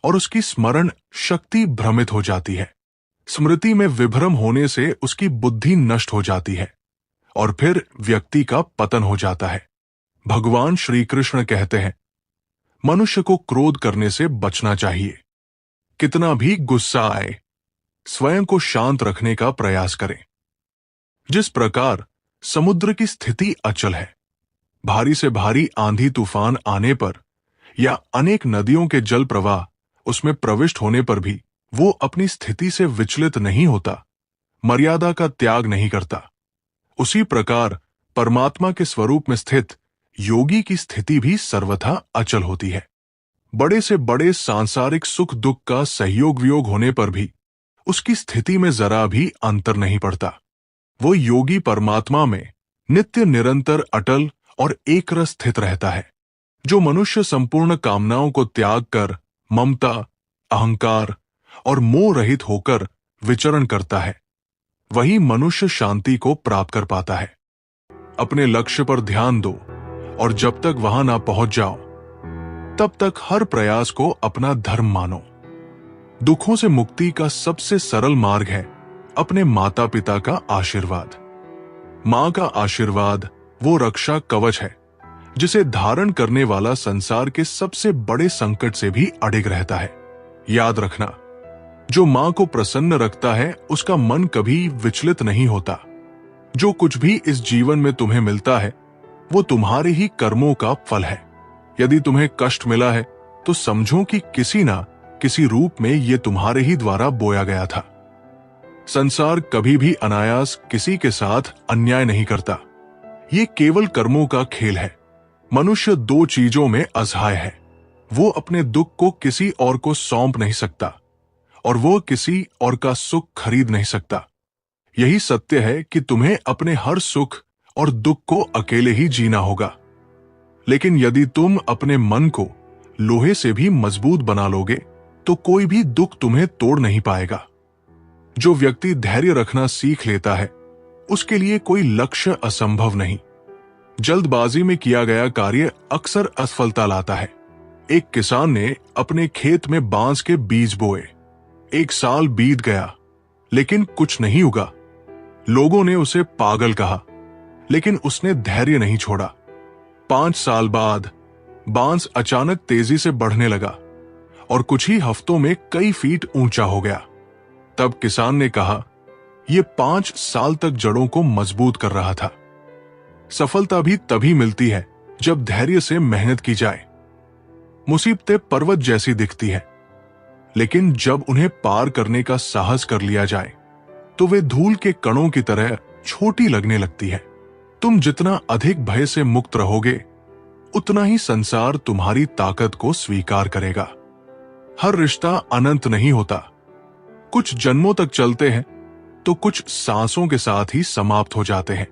और उसकी स्मरण शक्ति भ्रमित हो जाती है। स्मृति में विभ्रम होने से उसकी बुद्धि नष्ट हो जाती है और फिर व्यक्ति का पतन हो जाता है। भगवान श्री कृष्ण कहते हैं, मनुष्य को क्रोध करने से बचना चाहिए। कितना भी गुस्सा आए, स्वयं को शांत रखने का प्रयास करें। जिस प्रकार समुद्र की स्थिति अचल है, भारी से भारी आंधी तूफान आने पर या अनेक नदियों के जल प्रवाह उसमें प्रविष्ट होने पर भी वो अपनी स्थिति से विचलित नहीं होता, मर्यादा का त्याग नहीं करता, उसी प्रकार परमात्मा के स्वरूप में स्थित योगी की स्थिति भी सर्वथा अचल होती है। बड़े से बड़े सांसारिक सुख दुख का सहयोग वियोग होने पर भी उसकी स्थिति में जरा भी अंतर नहीं पड़ता। वो योगी परमात्मा में नित्य निरंतर अटल और एकरस स्थित रहता है। जो मनुष्य संपूर्ण कामनाओं को त्याग कर ममता, अहंकार और मोह रहित होकर विचरण करता है, वही मनुष्य शांति को प्राप्त कर पाता है। अपने लक्ष्य पर ध्यान दो और जब तक वहां ना पहुंच जाओ तब तक हर प्रयास को अपना धर्म मानो। दुखों से मुक्ति का सबसे सरल मार्ग है अपने माता पिता का आशीर्वाद। मां का आशीर्वाद वो रक्षा कवच है जिसे धारण करने वाला संसार के सबसे बड़े संकट से भी अडिग रहता है। याद रखना, जो मां को प्रसन्न रखता है उसका मन कभी विचलित नहीं होता। जो कुछ भी इस जीवन में तुम्हें मिलता है वो तुम्हारे ही कर्मों का फल है। यदि तुम्हें कष्ट मिला है तो समझो कि किसी ना किसी रूप में ये तुम्हारे ही द्वारा बोया गया था। संसार कभी भी अनायास किसी के साथ अन्याय नहीं करता। ये केवल कर्मों का खेल है। मनुष्य दो चीजों में असहाय है। वो अपने दुख को किसी और को सौंप नहीं सकता और वो किसी और का सुख खरीद नहीं सकता। यही सत्य है कि तुम्हें अपने हर सुख और दुख को अकेले ही जीना होगा। लेकिन यदि तुम अपने मन को लोहे से भी मजबूत बना लोगे तो कोई भी दुख तुम्हें तोड़ नहीं पाएगा। जो व्यक्ति धैर्य रखना सीख लेता है उसके लिए कोई लक्ष्य असंभव नहीं। जल्दबाजी में किया गया कार्य अक्सर असफलता लाता है। एक किसान ने अपने खेत में बांस के बीज बोए। 1 साल बीत गया लेकिन कुछ नहीं उगा। लोगों ने उसे पागल कहा, लेकिन उसने धैर्य नहीं छोड़ा। 5 साल बाद बांस अचानक तेजी से बढ़ने लगा और कुछ ही हफ्तों में कई फीट ऊंचा हो गया। तब किसान ने कहा, यह 5 साल तक जड़ों को मजबूत कर रहा था। सफलता भी तभी मिलती है जब धैर्य से मेहनत की जाए। मुसीबतें पर्वत जैसी दिखती है, लेकिन जब उन्हें पार करने का साहस कर लिया जाए तो वे धूल के कणों की तरह छोटी लगने लगती है। तुम जितना अधिक भय से मुक्त रहोगे उतना ही संसार तुम्हारी ताकत को स्वीकार करेगा। हर रिश्ता अनंत नहीं होता। कुछ जन्मों तक चलते हैं तो कुछ सांसों के साथ ही समाप्त हो जाते हैं,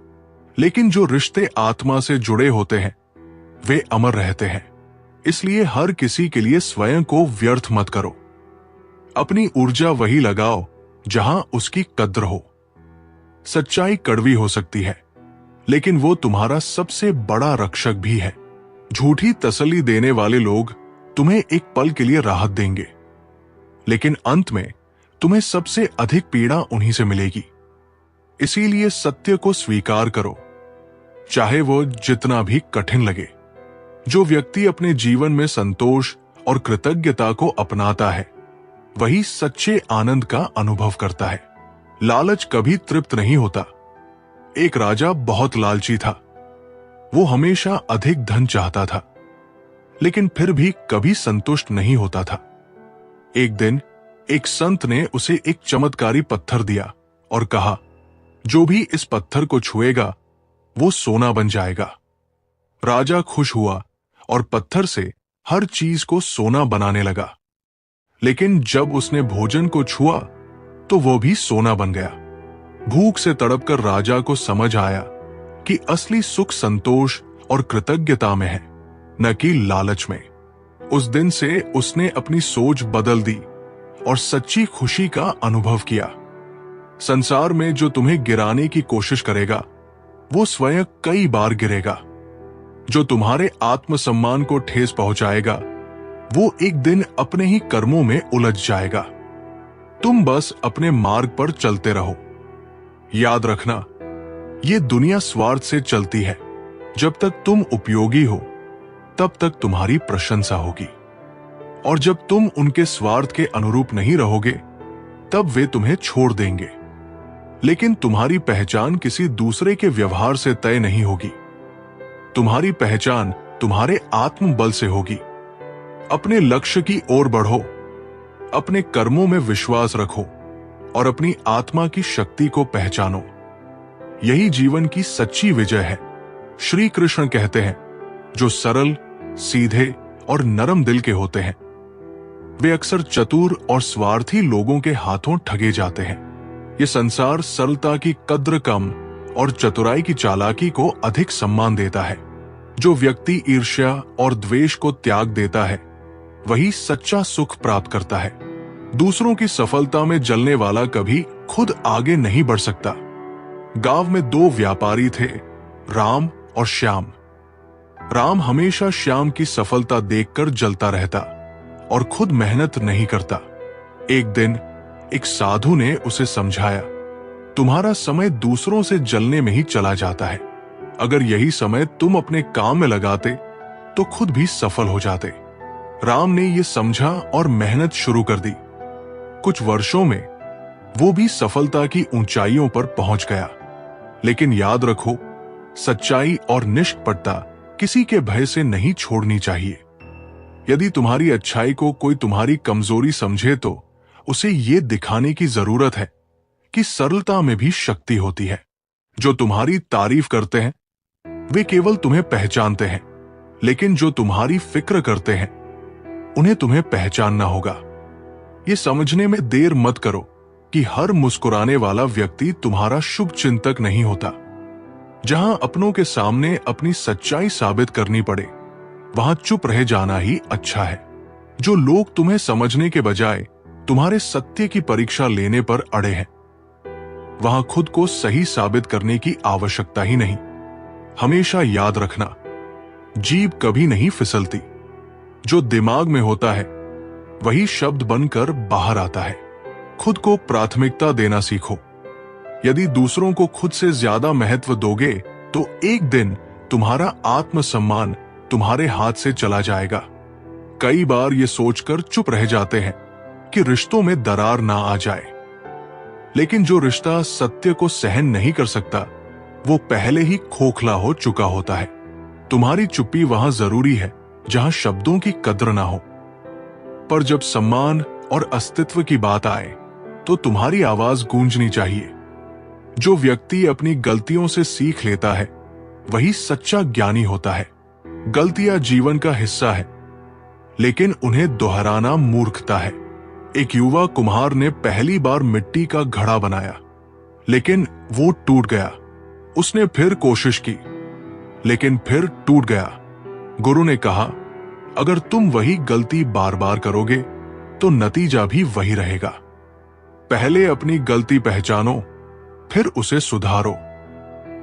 लेकिन जो रिश्ते आत्मा से जुड़े होते हैं वे अमर रहते हैं। इसलिए हर किसी के लिए स्वयं को व्यर्थ मत करो। अपनी ऊर्जा वही लगाओ जहां उसकी कद्र हो। सच्चाई कड़वी हो सकती है, लेकिन वो तुम्हारा सबसे बड़ा रक्षक भी है। झूठी तसल्ली देने वाले लोग तुम्हें एक पल के लिए राहत देंगे, लेकिन अंत में तुम्हें सबसे अधिक पीड़ा उन्हीं से मिलेगी। इसीलिए सत्य को स्वीकार करो, चाहे वो जितना भी कठिन लगे। जो व्यक्ति अपने जीवन में संतोष और कृतज्ञता को अपनाता है वही सच्चे आनंद का अनुभव करता है। लालच कभी तृप्त नहीं होता। एक राजा बहुत लालची था। वो हमेशा अधिक धन चाहता था, लेकिन फिर भी कभी संतुष्ट नहीं होता था। एक दिन एक संत ने उसे एक चमत्कारी पत्थर दिया और कहा, जो भी इस पत्थर को छुएगा वो सोना बन जाएगा। राजा खुश हुआ और पत्थर से हर चीज को सोना बनाने लगा, लेकिन जब उसने भोजन को छुआ तो वो भी सोना बन गया। भूख से तड़पकर राजा को समझ आया कि असली सुख संतोष और कृतज्ञता में है, न कि लालच में। उस दिन से उसने अपनी सोच बदल दी और सच्ची खुशी का अनुभव किया। संसार में जो तुम्हें गिराने की कोशिश करेगा वो स्वयं कई बार गिरेगा। जो तुम्हारे आत्मसम्मान को ठेस पहुंचाएगा वो एक दिन अपने ही कर्मों में उलझ जाएगा। तुम बस अपने मार्ग पर चलते रहो। याद रखना, ये दुनिया स्वार्थ से चलती है। जब तक तुम उपयोगी हो तब तक तुम्हारी प्रशंसा होगी, और जब तुम उनके स्वार्थ के अनुरूप नहीं रहोगे तब वे तुम्हें छोड़ देंगे। लेकिन तुम्हारी पहचान किसी दूसरे के व्यवहार से तय नहीं होगी। तुम्हारी पहचान तुम्हारे आत्मबल से होगी। अपने लक्ष्य की ओर बढ़ो, अपने कर्मों में विश्वास रखो और अपनी आत्मा की शक्ति को पहचानो। यही जीवन की सच्ची विजय है। श्री कृष्ण कहते हैं, जो सरल, सीधे और नरम दिल के होते हैं वे अक्सर चतुर और स्वार्थी लोगों के हाथों ठगे जाते हैं। ये संसार सरलता की कद्र कम और चतुराई की चालाकी को अधिक सम्मान देता है। जो व्यक्ति ईर्ष्या और द्वेष को त्याग देता है वही सच्चा सुख प्राप्त करता है। दूसरों की सफलता में जलने वाला कभी खुद आगे नहीं बढ़ सकता। गांव में दो व्यापारी थे, राम और श्याम। राम हमेशा श्याम की सफलता देखकर जलता रहता और खुद मेहनत नहीं करता। एक दिन एक साधु ने उसे समझाया, तुम्हारा समय दूसरों से जलने में ही चला जाता है। अगर यही समय तुम अपने काम में लगाते तो खुद भी सफल हो जाते। राम ने यह समझा और मेहनत शुरू कर दी। कुछ वर्षों में वो भी सफलता की ऊंचाइयों पर पहुंच गया। लेकिन याद रखो, सच्चाई और निष्कपटता किसी के भय से नहीं छोड़नी चाहिए। यदि तुम्हारी अच्छाई को कोई तुम्हारी कमजोरी समझे तो उसे ये दिखाने की जरूरत है कि सरलता में भी शक्ति होती है। जो तुम्हारी तारीफ करते हैं वे केवल तुम्हें पहचानते हैं, लेकिन जो तुम्हारी फिक्र करते हैं उन्हें तुम्हें पहचानना होगा। ये समझने में देर मत करो कि हर मुस्कुराने वाला व्यक्ति तुम्हारा शुभ चिंतक नहीं होता। जहां अपनों के सामने अपनी सच्चाई साबित करनी पड़े वहां चुप रह जाना ही अच्छा है। जो लोग तुम्हें समझने के बजाय तुम्हारे सत्य की परीक्षा लेने पर अड़े हैं वहां खुद को सही साबित करने की आवश्यकता ही नहीं। हमेशा याद रखना, जीभ कभी नहीं फिसलती। जो दिमाग में होता है वही शब्द बनकर बाहर आता है। खुद को प्राथमिकता देना सीखो। यदि दूसरों को खुद से ज्यादा महत्व दोगे तो एक दिन तुम्हारा आत्मसम्मान तुम्हारे हाथ से चला जाएगा। कई बार ये सोचकर चुप रह जाते हैं कि रिश्तों में दरार ना आ जाए, लेकिन जो रिश्ता सत्य को सहन नहीं कर सकता वो पहले ही खोखला हो चुका होता है। तुम्हारी चुप्पी वहां जरूरी है जहां शब्दों की कद्र ना हो, पर जब सम्मान और अस्तित्व की बात आए तो तुम्हारी आवाज गूंजनी चाहिए। जो व्यक्ति अपनी गलतियों से सीख लेता है वही सच्चा ज्ञानी होता है। गलतियां जीवन का हिस्सा है, लेकिन उन्हें दोहराना मूर्खता है। एक युवा कुम्हार ने पहली बार मिट्टी का घड़ा बनाया, लेकिन वो टूट गया। उसने फिर कोशिश की, लेकिन फिर टूट गया। गुरु ने कहा, अगर तुम वही गलती बार बार करोगे तो नतीजा भी वही रहेगा। पहले अपनी गलती पहचानो, फिर उसे सुधारो।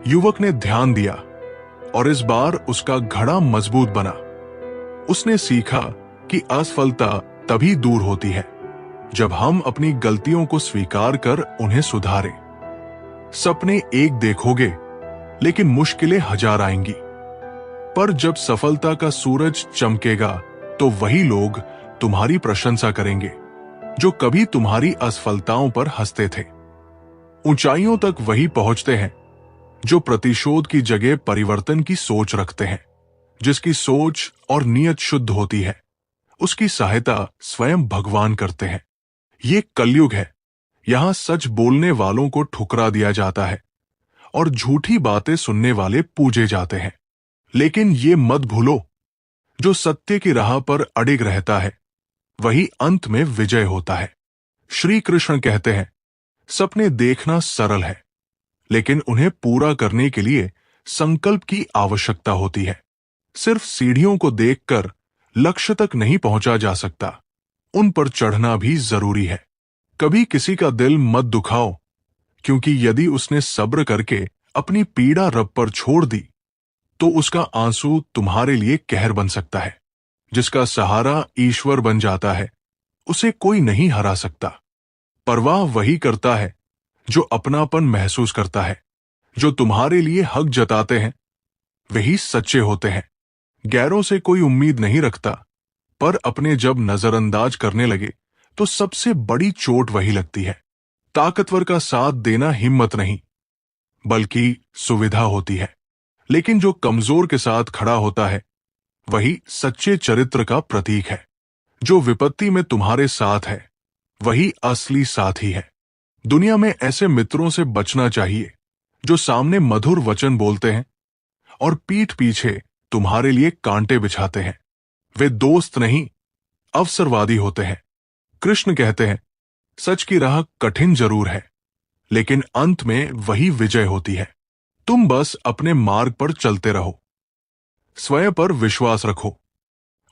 युवक ने ध्यान दिया और इस बार उसका घड़ा मजबूत बना। उसने सीखा कि असफलता तभी दूर होती है जब हम अपनी गलतियों को स्वीकार कर उन्हें सुधारें। सपने एक देखोगे, लेकिन मुश्किलें हजार आएंगी, पर जब सफलता का सूरज चमकेगा तो वही लोग तुम्हारी प्रशंसा करेंगे जो कभी तुम्हारी असफलताओं पर हंसते थे। ऊंचाइयों तक वही पहुंचते हैं जो प्रतिशोध की जगह परिवर्तन की सोच रखते हैं। जिसकी सोच और नीयत शुद्ध होती है उसकी सहायता स्वयं भगवान करते हैं। ये कलयुग है। यहां सच बोलने वालों को ठुकरा दिया जाता है और झूठी बातें सुनने वाले पूजे जाते हैं। लेकिन ये मत भूलो, जो सत्य की राह पर अडिग रहता है वही अंत में विजय होता है। श्री कृष्ण कहते हैं, सपने देखना सरल है, लेकिन उन्हें पूरा करने के लिए संकल्प की आवश्यकता होती है। सिर्फ सीढ़ियों को देखकर लक्ष्य तक नहीं पहुंचा जा सकता, उन पर चढ़ना भी जरूरी है। कभी किसी का दिल मत दुखाओ, क्योंकि यदि उसने सब्र करके अपनी पीड़ा रब पर छोड़ दी तो उसका आंसू तुम्हारे लिए कहर बन सकता है। जिसका सहारा ईश्वर बन जाता है उसे कोई नहीं हरा सकता। परवाह वही करता है जो अपनापन महसूस करता है। जो तुम्हारे लिए हक जताते हैं वही सच्चे होते हैं। गैरों से कोई उम्मीद नहीं रखता, पर अपने जब नजरअंदाज करने लगे तो सबसे बड़ी चोट वही लगती है। ताकतवर का साथ देना हिम्मत नहीं बल्कि सुविधा होती है, लेकिन जो कमजोर के साथ खड़ा होता है वही सच्चे चरित्र का प्रतीक है। जो विपत्ति में तुम्हारे साथ है वही असली साथी है। दुनिया में ऐसे मित्रों से बचना चाहिए जो सामने मधुर वचन बोलते हैं और पीठ पीछे तुम्हारे लिए कांटे बिछाते हैं। वे दोस्त नहीं, अवसरवादी होते हैं। कृष्ण कहते हैं, सच की राह कठिन जरूर है, लेकिन अंत में वही विजय होती है। तुम बस अपने मार्ग पर चलते रहो, स्वयं पर विश्वास रखो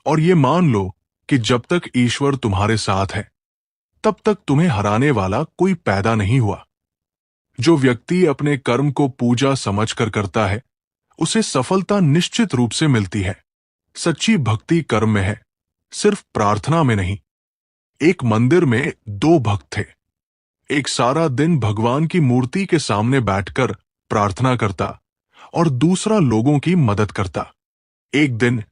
और ये मान लो कि जब तक ईश्वर तुम्हारे साथ है तब तक तुम्हें हराने वाला कोई पैदा नहीं हुआ। जो व्यक्ति अपने कर्म को पूजा समझकर करता है उसे सफलता निश्चित रूप से मिलती है। सच्ची भक्ति कर्म में है, सिर्फ प्रार्थना में नहीं। एक मंदिर में दो भक्त थे। एक सारा दिन भगवान की मूर्ति के सामने बैठकर प्रार्थना करता और दूसरा लोगों की मदद करता। एक दिन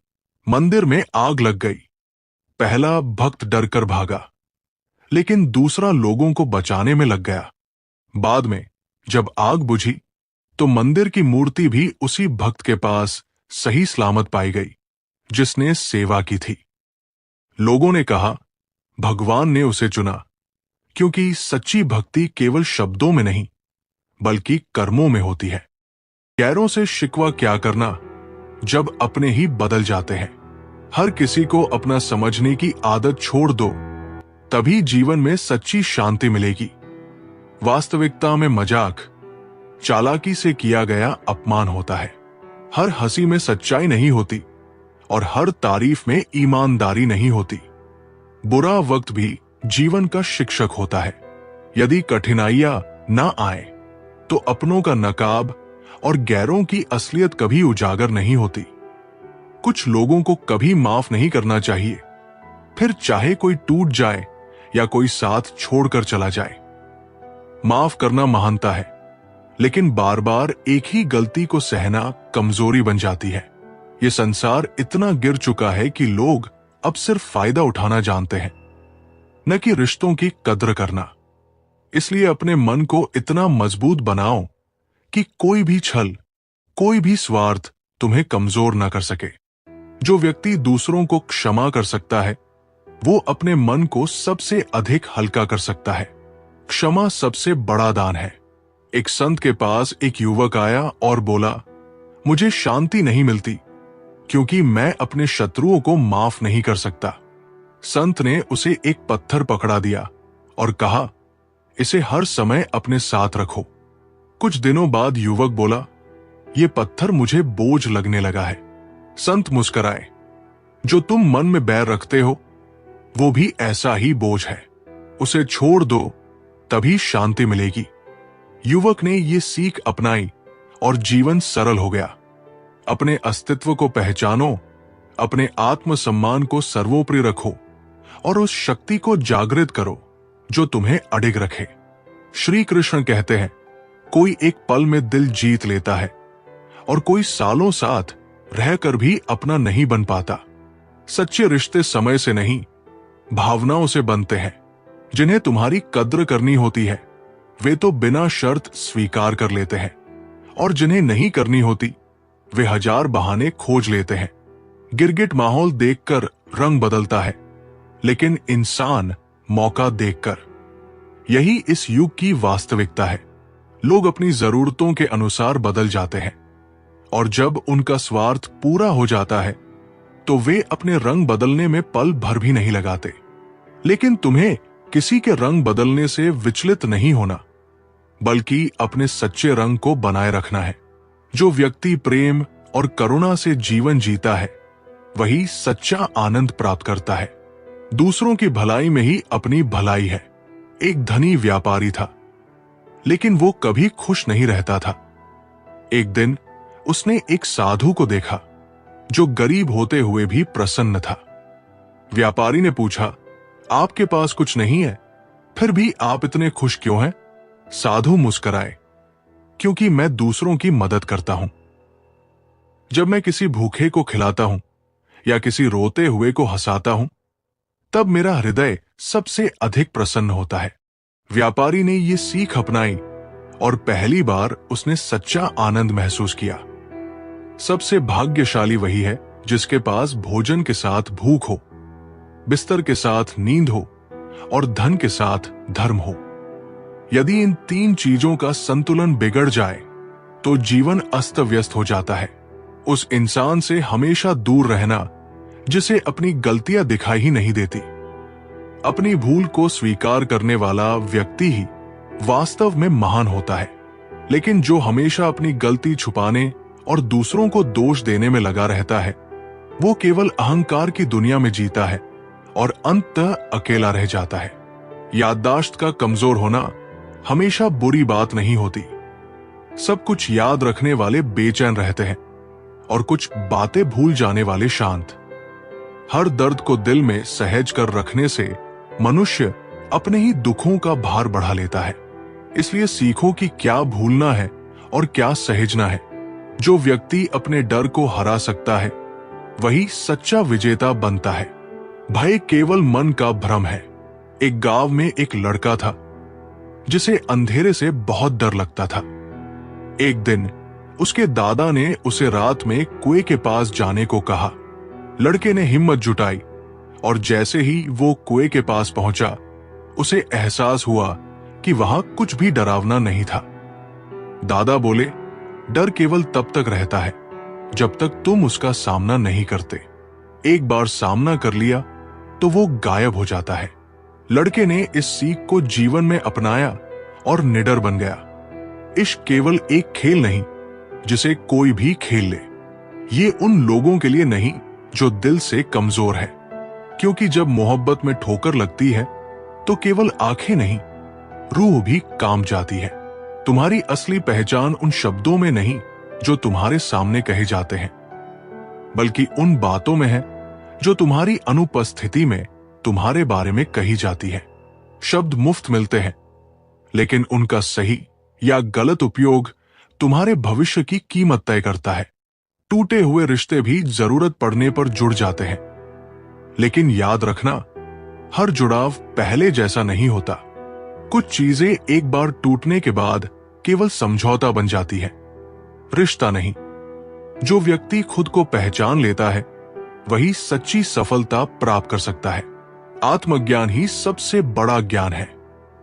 मंदिर में आग लग गई। पहला भक्त डरकर भागा, लेकिन दूसरा लोगों को बचाने में लग गया। बाद में जब आग बुझी तो मंदिर की मूर्ति भी उसी भक्त के पास सही सलामत पाई गई जिसने सेवा की थी। लोगों ने कहा, भगवान ने उसे चुना, क्योंकि सच्ची भक्ति केवल शब्दों में नहीं बल्कि कर्मों में होती है। गैरों से शिकवा क्या करना जब अपने ही बदल जाते हैं। हर किसी को अपना समझने की आदत छोड़ दो, तभी जीवन में सच्ची शांति मिलेगी। वास्तविकता में मजाक, चालाकी से किया गया अपमान होता है। हर हंसी में सच्चाई नहीं होती और हर तारीफ में ईमानदारी नहीं होती। बुरा वक्त भी जीवन का शिक्षक होता है। यदि कठिनाइयां ना आए तो अपनों का नकाब और गैरों की असलियत कभी उजागर नहीं होती। कुछ लोगों को कभी माफ नहीं करना चाहिए, फिर चाहे कोई टूट जाए या कोई साथ छोड़कर चला जाए। माफ करना महानता है, लेकिन बार बार एक ही गलती को सहना कमजोरी बन जाती है। ये संसार इतना गिर चुका है कि लोग अब सिर्फ फायदा उठाना जानते हैं, न कि रिश्तों की कद्र करना। इसलिए अपने मन को इतना मजबूत बनाओ कि कोई भी छल, कोई भी स्वार्थ तुम्हें कमजोर ना कर सके। जो व्यक्ति दूसरों को क्षमा कर सकता है वो अपने मन को सबसे अधिक हल्का कर सकता है। क्षमा सबसे बड़ा दान है। एक संत के पास एक युवक आया और बोला, मुझे शांति नहीं मिलती क्योंकि मैं अपने शत्रुओं को माफ नहीं कर सकता। संत ने उसे एक पत्थर पकड़ा दिया और कहा, इसे हर समय अपने साथ रखो। कुछ दिनों बाद युवक बोला, ये पत्थर मुझे बोझ लगने लगा है। संत मुस्कुराए, जो तुम मन में बैर रखते हो वो भी ऐसा ही बोझ है, उसे छोड़ दो, तभी शांति मिलेगी। युवक ने ये सीख अपनाई और जीवन सरल हो गया। अपने अस्तित्व को पहचानो, अपने आत्मसम्मान को सर्वोपरि रखो और उस शक्ति को जागृत करो जो तुम्हें अडिग रखे। श्री कृष्ण कहते हैं, कोई एक पल में दिल जीत लेता है और कोई सालों साथ रहकर भी अपना नहीं बन पाता। सच्चे रिश्ते समय से नहीं, भावनाओं से बनते हैं। जिन्हें तुम्हारी कद्र करनी होती है वे तो बिना शर्त स्वीकार कर लेते हैं, और जिन्हें नहीं करनी होती वे हजार बहाने खोज लेते हैं। गिरगिट माहौल देखकर रंग बदलता है, लेकिन इंसान मौका देखकर। यही इस युग की वास्तविकता है। लोग अपनी जरूरतों के अनुसार बदल जाते हैं, और जब उनका स्वार्थ पूरा हो जाता है तो वे अपने रंग बदलने में पल भर भी नहीं लगाते। लेकिन तुम्हें किसी के रंग बदलने से विचलित नहीं होना, बल्कि अपने सच्चे रंग को बनाए रखना है। जो व्यक्ति प्रेम और करुणा से जीवन जीता है वही सच्चा आनंद प्राप्त करता है। दूसरों की भलाई में ही अपनी भलाई है। एक धनी व्यापारी था, लेकिन वो कभी खुश नहीं रहता था। एक दिन उसने एक साधु को देखा जो गरीब होते हुए भी प्रसन्न था। व्यापारी ने पूछा, आपके पास कुछ नहीं है? फिर भी आप इतने खुश क्यों हैं? साधु मुस्कुराए, क्योंकि मैं दूसरों की मदद करता हूं। जब मैं किसी भूखे को खिलाता हूं या किसी रोते हुए को हंसाता हूं, तब मेरा हृदय सबसे अधिक प्रसन्न होता है। व्यापारी ने ये सीख अपनाई और पहली बार उसने सच्चा आनंद महसूस किया। सबसे भाग्यशाली वही है जिसके पास भोजन के साथ भूख हो, बिस्तर के साथ नींद हो और धन के साथ धर्म हो। यदि इन तीन चीजों का संतुलन बिगड़ जाए तो जीवन अस्त व्यस्त हो जाता है। उस इंसान से हमेशा दूर रहना जिसे अपनी गलतियां दिखाई ही नहीं देती। अपनी भूल को स्वीकार करने वाला व्यक्ति ही वास्तव में महान होता है। लेकिन जो हमेशा अपनी गलती छुपाने और दूसरों को दोष देने में लगा रहता है, वो केवल अहंकार की दुनिया में जीता है और अंततः अकेला रह जाता है। याददाश्त का कमजोर होना हमेशा बुरी बात नहीं होती। सब कुछ याद रखने वाले बेचैन रहते हैं और कुछ बातें भूल जाने वाले शांत। हर दर्द को दिल में सहज कर रखने से मनुष्य अपने ही दुखों का भार बढ़ा लेता है। इसलिए सीखो कि क्या भूलना है और क्या सहेजना है। जो व्यक्ति अपने डर को हरा सकता है वही सच्चा विजेता बनता है। भय केवल मन का भ्रम है। एक गांव में एक लड़का था जिसे अंधेरे से बहुत डर लगता था। एक दिन उसके दादा ने उसे रात में कुएं के पास जाने को कहा। लड़के ने हिम्मत जुटाई और जैसे ही वो कुएं के पास पहुंचा, उसे एहसास हुआ कि वहां कुछ भी डरावना नहीं था। दादा बोले, डर केवल तब तक रहता है जब तक तुम उसका सामना नहीं करते। एक बार सामना कर लिया तो वो गायब हो जाता है। लड़के ने इस सीख को जीवन में अपनाया और निडर बन गया। इश्क केवल एक खेल नहीं जिसे कोई भी खेल ले। ये उन लोगों के लिए नहीं जो दिल से कमजोर है, क्योंकि जब मोहब्बत में ठोकर लगती है तो केवल आंखें नहीं, रूह भी काम जाती है। तुम्हारी असली पहचान उन शब्दों में नहीं जो तुम्हारे सामने कहे जाते हैं, बल्कि उन बातों में है जो तुम्हारी अनुपस्थिति में तुम्हारे बारे में कही जाती है। शब्द मुफ्त मिलते हैं, लेकिन उनका सही या गलत उपयोग तुम्हारे भविष्य की कीमत तय करता है। टूटे हुए रिश्ते भी जरूरत पड़ने पर जुड़ जाते हैं, लेकिन याद रखना, हर जुड़ाव पहले जैसा नहीं होता। कुछ चीजें एक बार टूटने के बाद केवल समझौता बन जाती है, रिश्ता नहीं। जो व्यक्ति खुद को पहचान लेता है वही सच्ची सफलता प्राप्त कर सकता है। आत्मज्ञान ही सबसे बड़ा ज्ञान है।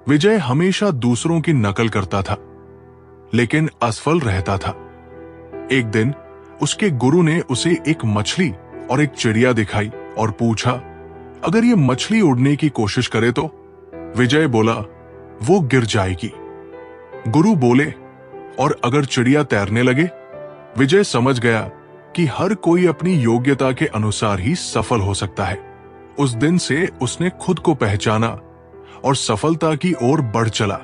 विजय हमेशा दूसरों की नकल करता था, लेकिन असफल रहता था। एक दिन उसके गुरु ने उसे एक मछली और एक चिड़िया दिखाई और पूछा, अगर ये मछली उड़ने की कोशिश करे तो? विजय बोला, वो गिर जाएगी। गुरु बोले, और अगर चिड़िया तैरने लगे? विजय समझ गया कि हर कोई अपनी योग्यता के अनुसार ही सफल हो सकता है। उस दिन से उसने खुद को पहचाना और सफलता की ओर बढ़ चला।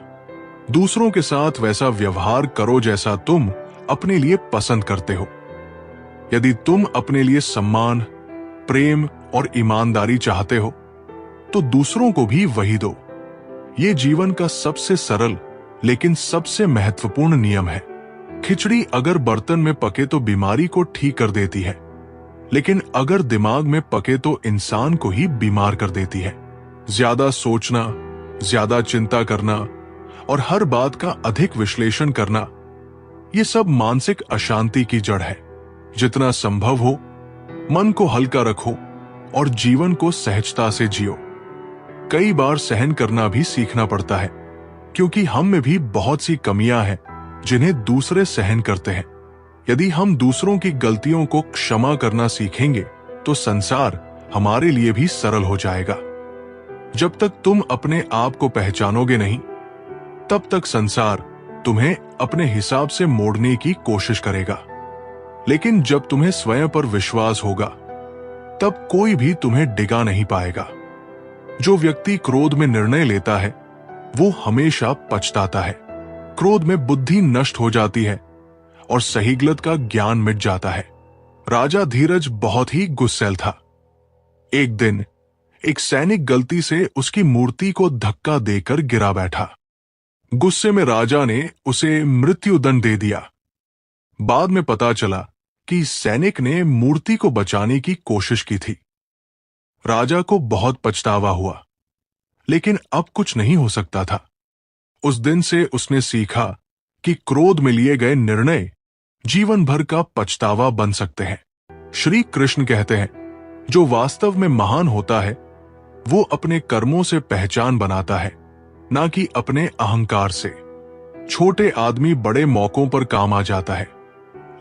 दूसरों के साथ वैसा व्यवहार करो जैसा तुम अपने लिए पसंद करते हो। यदि तुम अपने लिए सम्मान, प्रेम और ईमानदारी चाहते हो तो दूसरों को भी वही दो। ये जीवन का सबसे सरल लेकिन सबसे महत्वपूर्ण नियम है। खिचड़ी अगर बर्तन में पके तो बीमारी को ठीक कर देती है, लेकिन अगर दिमाग में पके तो इंसान को ही बीमार कर देती है। ज्यादा सोचना, ज्यादा चिंता करना और हर बात का अधिक विश्लेषण करना, ये सब मानसिक अशांति की जड़ है। जितना संभव हो मन को हल्का रखो और जीवन को सहजता से जियो। कई बार सहन करना भी सीखना पड़ता है, क्योंकि हम में भी बहुत सी कमियां हैं जिन्हें दूसरे सहन करते हैं। यदि हम दूसरों की गलतियों को क्षमा करना सीखेंगे तो संसार हमारे लिए भी सरल हो जाएगा। जब तक तुम अपने आप को पहचानोगे नहीं, तब तक संसार तुम्हें अपने हिसाब से मोड़ने की कोशिश करेगा। लेकिन जब तुम्हें स्वयं पर विश्वास होगा, तब कोई भी तुम्हें डिगा नहीं पाएगा। जो व्यक्ति क्रोध में निर्णय लेता है वो हमेशा पछताता है। क्रोध में बुद्धि नष्ट हो जाती है और सही गलत का ज्ञान मिट जाता है। राजा धीरज बहुत ही गुस्सैल था। एक दिन एक सैनिक गलती से उसकी मूर्ति को धक्का देकर गिरा बैठा। गुस्से में राजा ने उसे मृत्युदंड दे दिया। बाद में पता चला कि सैनिक ने मूर्ति को बचाने की कोशिश की थी। राजा को बहुत पछतावा हुआ, लेकिन अब कुछ नहीं हो सकता था। उस दिन से उसने सीखा कि क्रोध में लिए गए निर्णय जीवन भर का पछतावा बन सकते हैं। श्री कृष्ण कहते हैं, जो वास्तव में महान होता है वो अपने कर्मों से पहचान बनाता है, ना कि अपने अहंकार से। छोटे आदमी बड़े मौकों पर काम आ जाता है,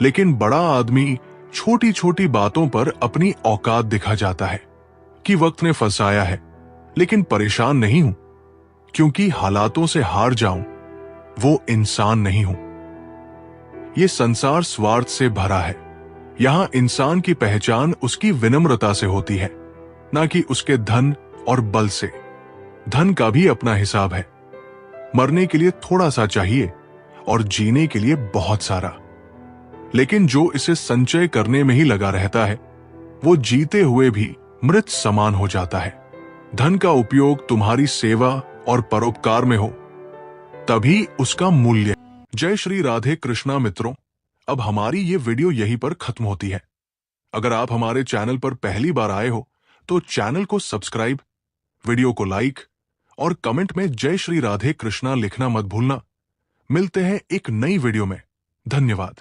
लेकिन बड़ा आदमी छोटी छोटी बातों पर अपनी औकात दिखा जाता है कि वक्त ने फंसाया है, लेकिन परेशान नहीं हूं, क्योंकि हालातों से हार जाऊं वो इंसान नहीं हूं। ये संसार स्वार्थ से भरा है। यहां इंसान की पहचान उसकी विनम्रता से होती है, ना कि उसके धन और बल से। धन का भी अपना हिसाब है। मरने के लिए थोड़ा सा चाहिए और जीने के लिए बहुत सारा। लेकिन जो इसे संचय करने में ही लगा रहता है वो जीते हुए भी मृत समान हो जाता है। धन का उपयोग तुम्हारी सेवा और परोपकार में हो, तभी उसका मूल्य। जय श्री राधे कृष्णा मित्रों, अब हमारी ये वीडियो यहीं पर खत्म होती है। अगर आप हमारे चैनल पर पहली बार आए हो तो चैनल को सब्सक्राइब, वीडियो को लाइक और कमेंट में जय श्री राधे कृष्णा लिखना मत भूलना। मिलते हैं एक नई वीडियो में। धन्यवाद।